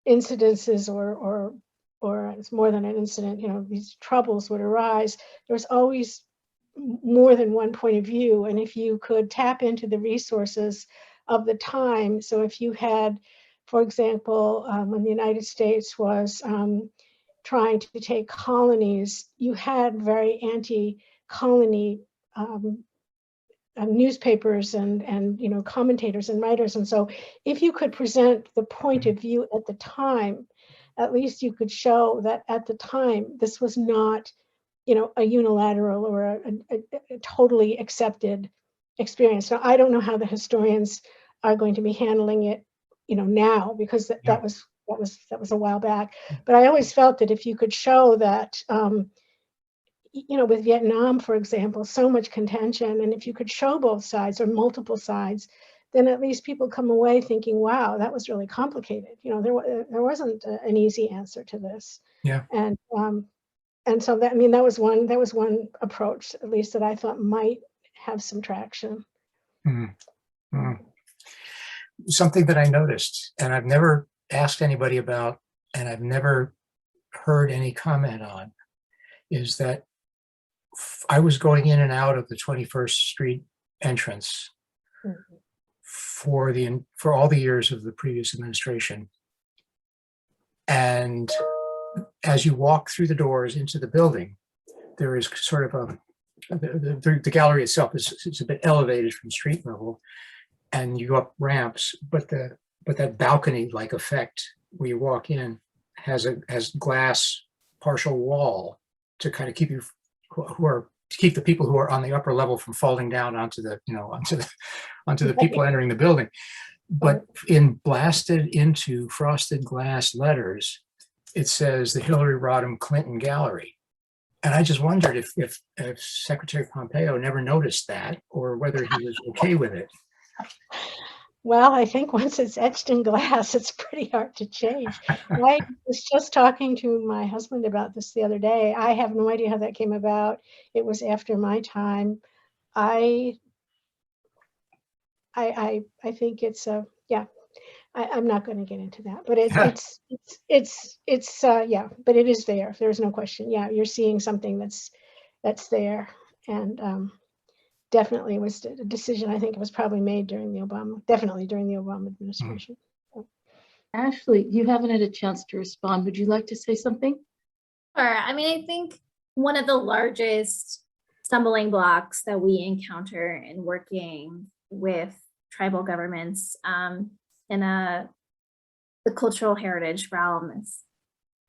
incidences or it's more than an incident, these troubles would arise, there was always more than one point of view. And if you could tap into the resources of the time, so if you had, for example, when the United States was trying to take colonies, you had very anti-colony newspapers and commentators and writers. And so if you could present the point of view at the time, at least you could show that at the time, this was not a unilateral or a totally accepted experience. Now, I don't know how the historians are going to be handling it, now, because that was a while back. But I always felt that if you could show that, with Vietnam, for example, so much contention. And if you could show both sides or multiple sides, then at least people come away thinking, wow, that was really complicated. There wasn't an easy answer to this. Yeah. And so that was one approach, at least, that I thought might have some traction. Mm-hmm. Mm-hmm. Something that I noticed, and I've never asked anybody about, and I've never heard any comment on, is that I was going in and out of the 21st Street entrance for all the years of the previous administration. And as you walk through the doors into the building, there is sort of the gallery itself is a bit elevated from street level, and you go up ramps, but that balcony-like effect where you walk in has glass partial wall to kind of keep you keep the people who are on the upper level from falling down onto the people entering the building. But blasted into frosted glass letters, it says the Hillary Rodham Clinton Gallery. And I just wondered if Secretary Pompeo never noticed that, or whether he was okay with it. Well, I think once it's etched in glass, it's pretty hard to change. I was just talking to my husband about this the other day. I have no idea how that came about. It was after my time. I think it's I'm not going to get into that, but but it is there. There's no question. Yeah, you're seeing something that's there, and definitely was a decision. I think it was probably made during the Obama administration. Ashley, you haven't had a chance to respond. Would you like to say something? Sure. I mean, I think one of the largest stumbling blocks that we encounter in working with tribal governments in the cultural heritage realm is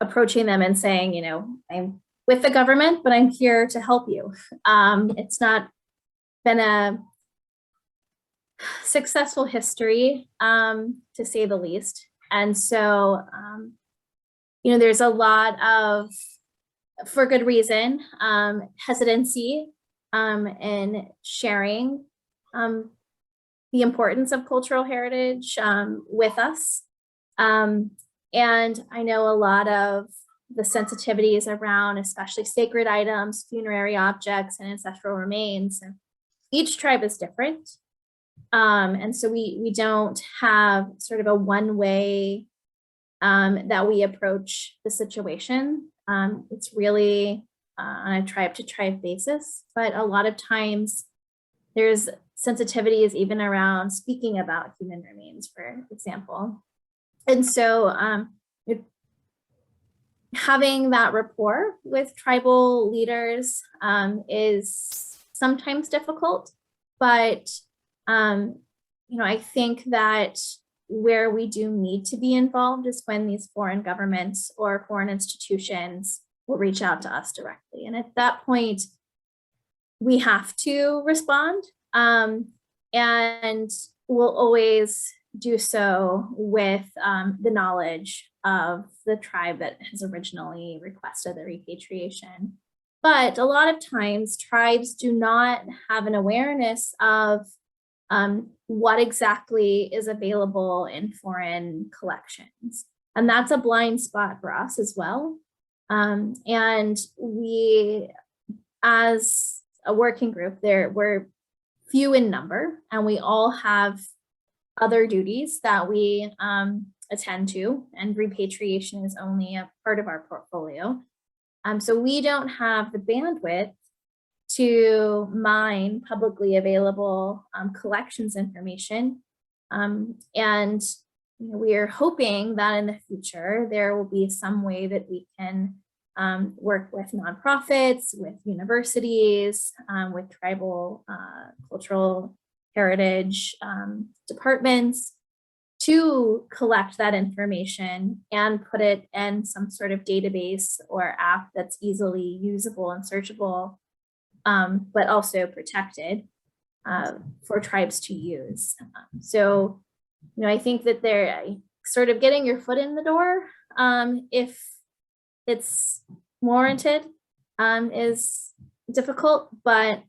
approaching them and saying, I'm with the government, but I'm here to help you. It's not been a successful history, to say the least. And so, there's a lot of, for good reason, hesitancy in sharing the importance of cultural heritage with us. And I know a lot of the sensitivities around, especially sacred items, funerary objects, and ancestral remains. Each tribe is different. And so we don't have sort of a one-way that we approach the situation. It's really on a tribe-to-tribe basis, but a lot of times there's sensitivities even around speaking about human remains, for example. And so having that rapport with tribal leaders is sometimes difficult, but I think that where we do need to be involved is when these foreign governments or foreign institutions will reach out to us directly. And at that point, we have to respond, and we'll always do so with the knowledge of the tribe that has originally requested the repatriation. But a lot of times tribes do not have an awareness of what exactly is available in foreign collections. And that's a blind spot for us as well. And we, as a working group, we're few in number, and we all have other duties that we attend to, and repatriation is only a part of our portfolio. So we don't have the bandwidth to mine publicly available collections information. And we are hoping that in the future, there will be some way that we can work with nonprofits, with universities, with tribal cultural heritage departments to collect that information and put it in some sort of database or app that's easily usable and searchable, but also protected for tribes to use. So, I think that they're sort of getting your foot in the door if it's warranted, is difficult, but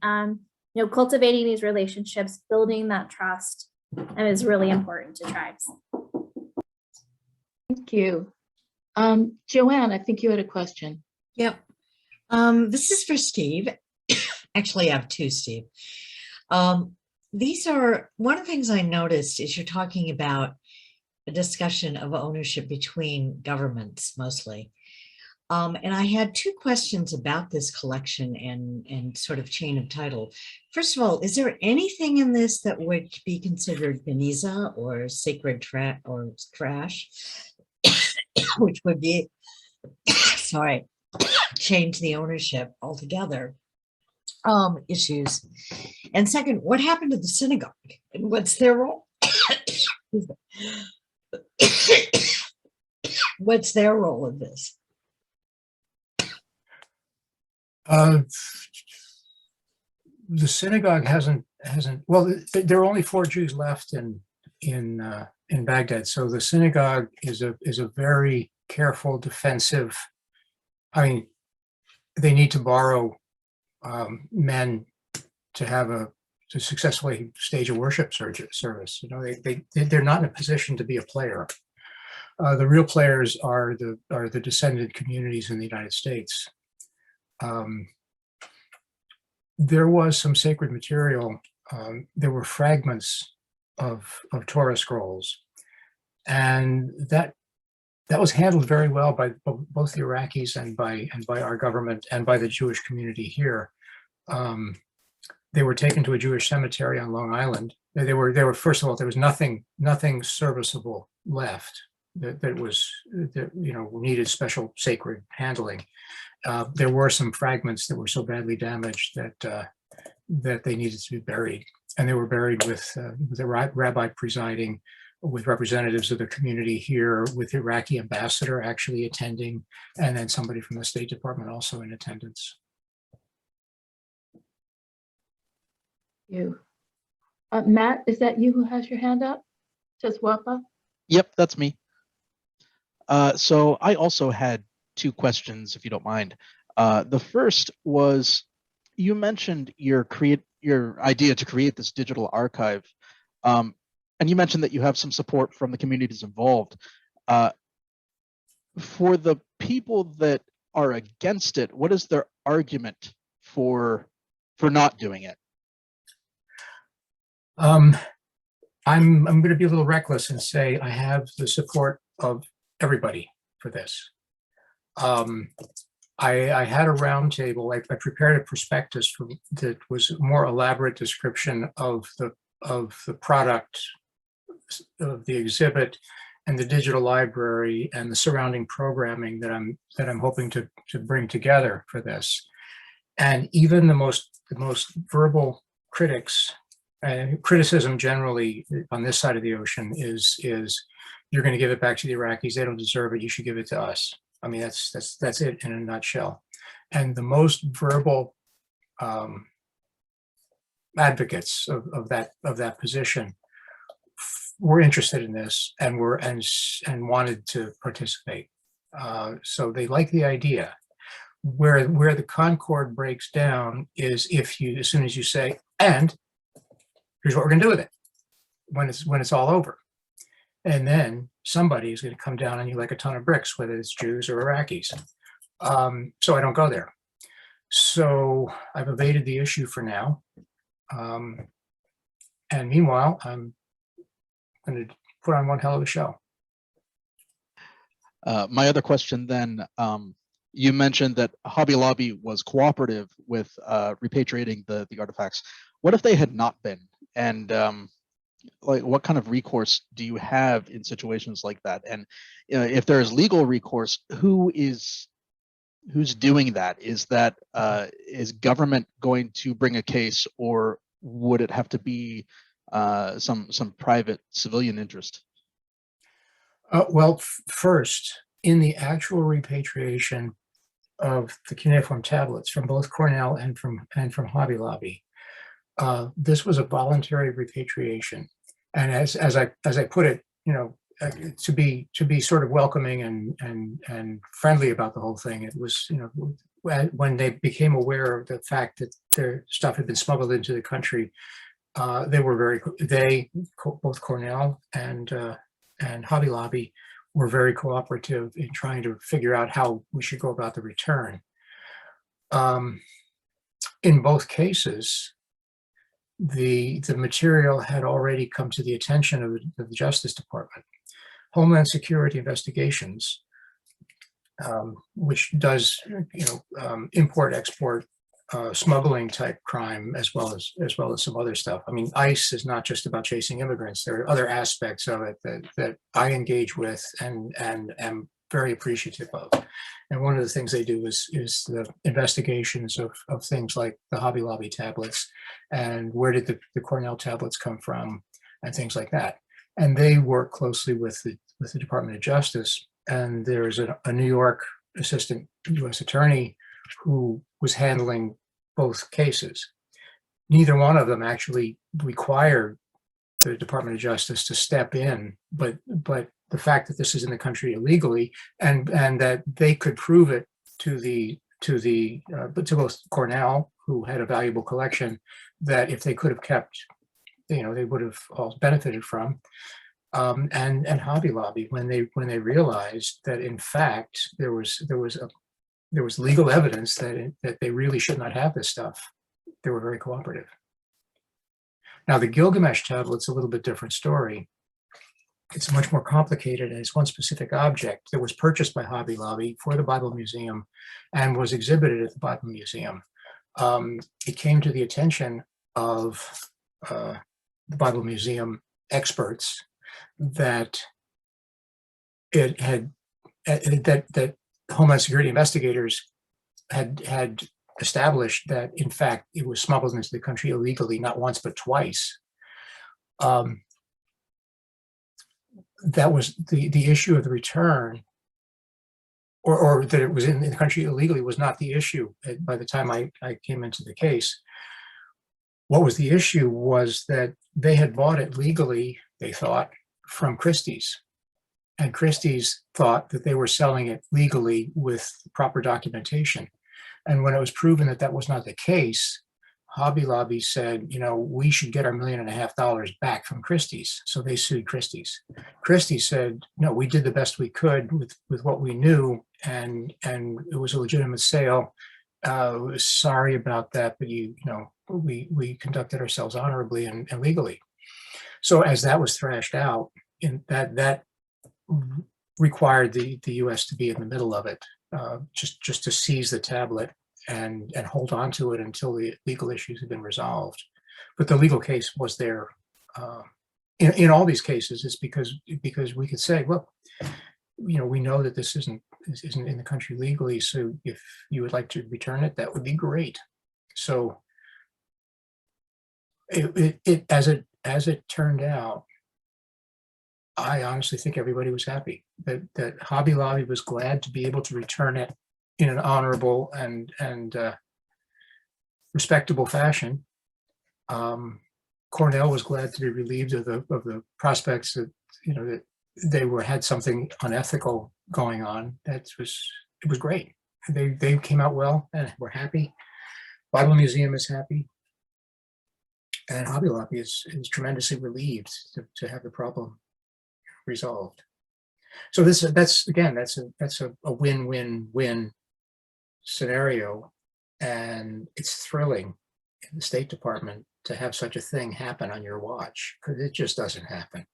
cultivating these relationships, building that trust is really important to tribes. Thank you. Joanne, I think you had a question. Yep. This is for Steve. Actually, I have two, Steve. These are, one of the things I noticed is you're talking about a discussion of ownership between governments mostly. And I had two questions about this collection and sort of chain of title. First of all, is there anything in this that would be considered Beniza or sacred trash, which would be, sorry, change the ownership altogether? Issues. And second, what happened to the synagogue and what's their role? What's their role in this? The synagogue hasn't. Well, there are only 4 Jews left in Baghdad, so the synagogue is a very careful, defensive. I mean, they need to borrow men to successfully stage a worship service. They're not in a position to be a player. The real players are the descendant communities in the United States. There was some sacred material. There were fragments of Torah scrolls, and that was handled very well by both the Iraqis and by our government and by the Jewish community here. They were taken to a Jewish cemetery on Long Island. They were first of all, there was nothing serviceable left that needed special sacred handling. There were some fragments that were so badly damaged that they needed to be buried, and they were buried with the rabbi presiding, with representatives of the community here, with the Iraqi ambassador actually attending, and then somebody from the State Department also in attendance. You, Matt, is that you who has your hand up? Says WAPA. Yep, that's me. So I also had 2 questions, if you don't mind. The first was, you mentioned your idea to create this digital archive, and you mentioned that you have some support from the communities involved. For the people that are against it, what is their argument for not doing it? I'm going to be a little reckless and say I have the support of everybody for this. I had a roundtable. I prepared a prospectus that was a more elaborate description of the product, of the exhibit, and the digital library and the surrounding programming that I'm hoping to bring together for this. And even the most verbal critics, criticism generally on this side of the ocean is you're going to give it back to the Iraqis. They don't deserve it. You should give it to us. I mean, that's it in a nutshell. And the most verbal advocates of that position were interested in this and wanted to participate. So they like the idea. Where the concord breaks down is as soon as you say, and here's what we're going to do with it when it's all over. And then somebody is going to come down on you like a ton of bricks, whether it's Jews or Iraqis. So I don't go there. So I've evaded the issue for now. And meanwhile, I'm going to put on one hell of a show. My other question then, you mentioned that Hobby Lobby was cooperative with repatriating the artifacts. What if they had not been? And like, what kind of recourse do you have in situations like that? And if there is legal recourse, who's doing that? Is government going to bring a case, or would it have to be some private civilian interest? Well, first, in the actual repatriation of the Cuneiform tablets from both Cornell and from Hobby Lobby, this was a voluntary repatriation. And as I put it, to be sort of welcoming and friendly about the whole thing. It was, you know, when they became aware of the fact that their stuff had been smuggled into the country, they were both Cornell and Hobby Lobby were very cooperative in trying to figure out how we should go about the return. In both cases, the material had already come to the attention of the Justice Department. Homeland Security Investigations, which does, you know, import-export smuggling type crime, as well as some other stuff. I mean, ICE is not just about chasing immigrants. There are other aspects of it that I engage with and am very appreciative of. And one of the things they do is the investigations of things like the Hobby Lobby tablets and where did the Cornell tablets come from and things like that. And they work closely with the Department of Justice. And there's a New York assistant U.S. attorney who was handling both cases. Neither one of them actually required the Department of Justice to step in, but the fact that this is in the country illegally and that they could prove it to both Cornell, who had a valuable collection that if they could have kept, you know, they would have all benefited from, and Hobby Lobby when they realized that in fact there was legal evidence that they really should not have this stuff. They were very cooperative. Now the Gilgamesh Tablet's a little bit different story. It's much more complicated, and it's one specific object that was purchased by Hobby Lobby for the Bible Museum and was exhibited at the Bible Museum. It came to the attention of the Bible Museum experts that that Homeland Security investigators had established that in fact it was smuggled into the country illegally, not once but twice. That was the issue of the return, or that it was in the country illegally was not the issue by the time I came into the case. What was the issue was that they had bought it legally, they thought, from Christie's. And Christie's thought that they were selling it legally with proper documentation. And when it was proven that that was not the case, Hobby Lobby said, you know, we should get our $1.5 million back from Christie's. So they sued Christie's. Christie's said, no, we did the best we could with what we knew, and it was a legitimate sale. Sorry about that, but we conducted ourselves honorably and legally. So as that was thrashed out, in that required the U.S. to be in the middle of it, just to seize the tablet and hold on to it until the legal issues had been resolved. But the legal case was there. In all these cases, it's because we could say, well, you know, we know that this isn't in the country legally, so if you would like to return it, that would be great. So as it turned out, I honestly think everybody was happy that Hobby Lobby was glad to be able to return it in an honorable and respectable fashion. Cornell was glad to be relieved of the prospects that, you know, that they had something unethical going on. It was great. They came out well and were happy. Bible Museum is happy, and Hobby Lobby is tremendously relieved to have the problem resolved. So that's a win-win-win scenario, and it's thrilling in the State Department to have such a thing happen on your watch, because it just doesn't happen.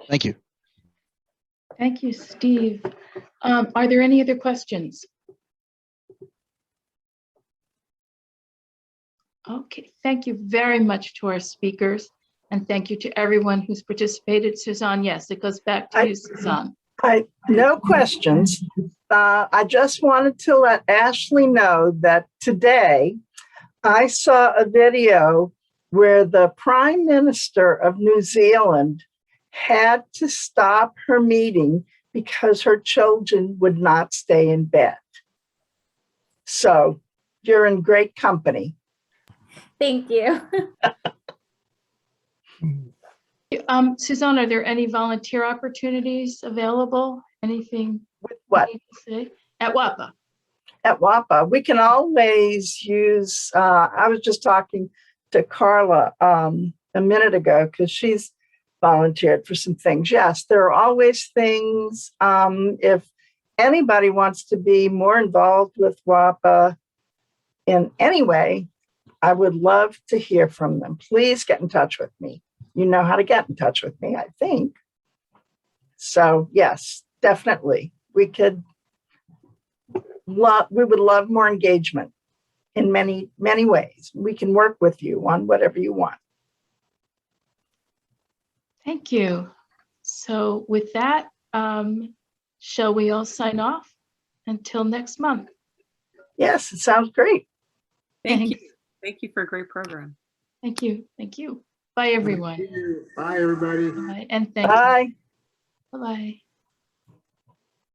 Thank you. Thank you, Steve. Are there any other questions? Okay, thank you very much to our speakers, and thank you to everyone who's participated. Suzanne, yes, it goes back to you, Suzanne. No questions. I just wanted to let Ashley know that today I saw a video where the Prime Minister of New Zealand had to stop her meeting because her children would not stay in bed. So you're in great company. Thank you. Suzanne, are there any volunteer opportunities available? Anything With what? you need to say? At WAPA? At WAPA, we can always use, I was just talking to Carla a minute ago because she's volunteered for some things. Yes, there are always things. If anybody wants to be more involved with WAPA in any way, I would love to hear from them. Please get in touch with me. You know how to get in touch with me, I think. So yes, definitely. We would love more engagement in many, many ways. We can work with you on whatever you want. Thank you. So with that, shall we all sign off until next month? Yes, it sounds great. Thank Thanks. you. Thank you for a great program. Thank you. Thank you. Bye, everyone. Bye, everybody. Bye. And thank you. Bye. Bye-bye.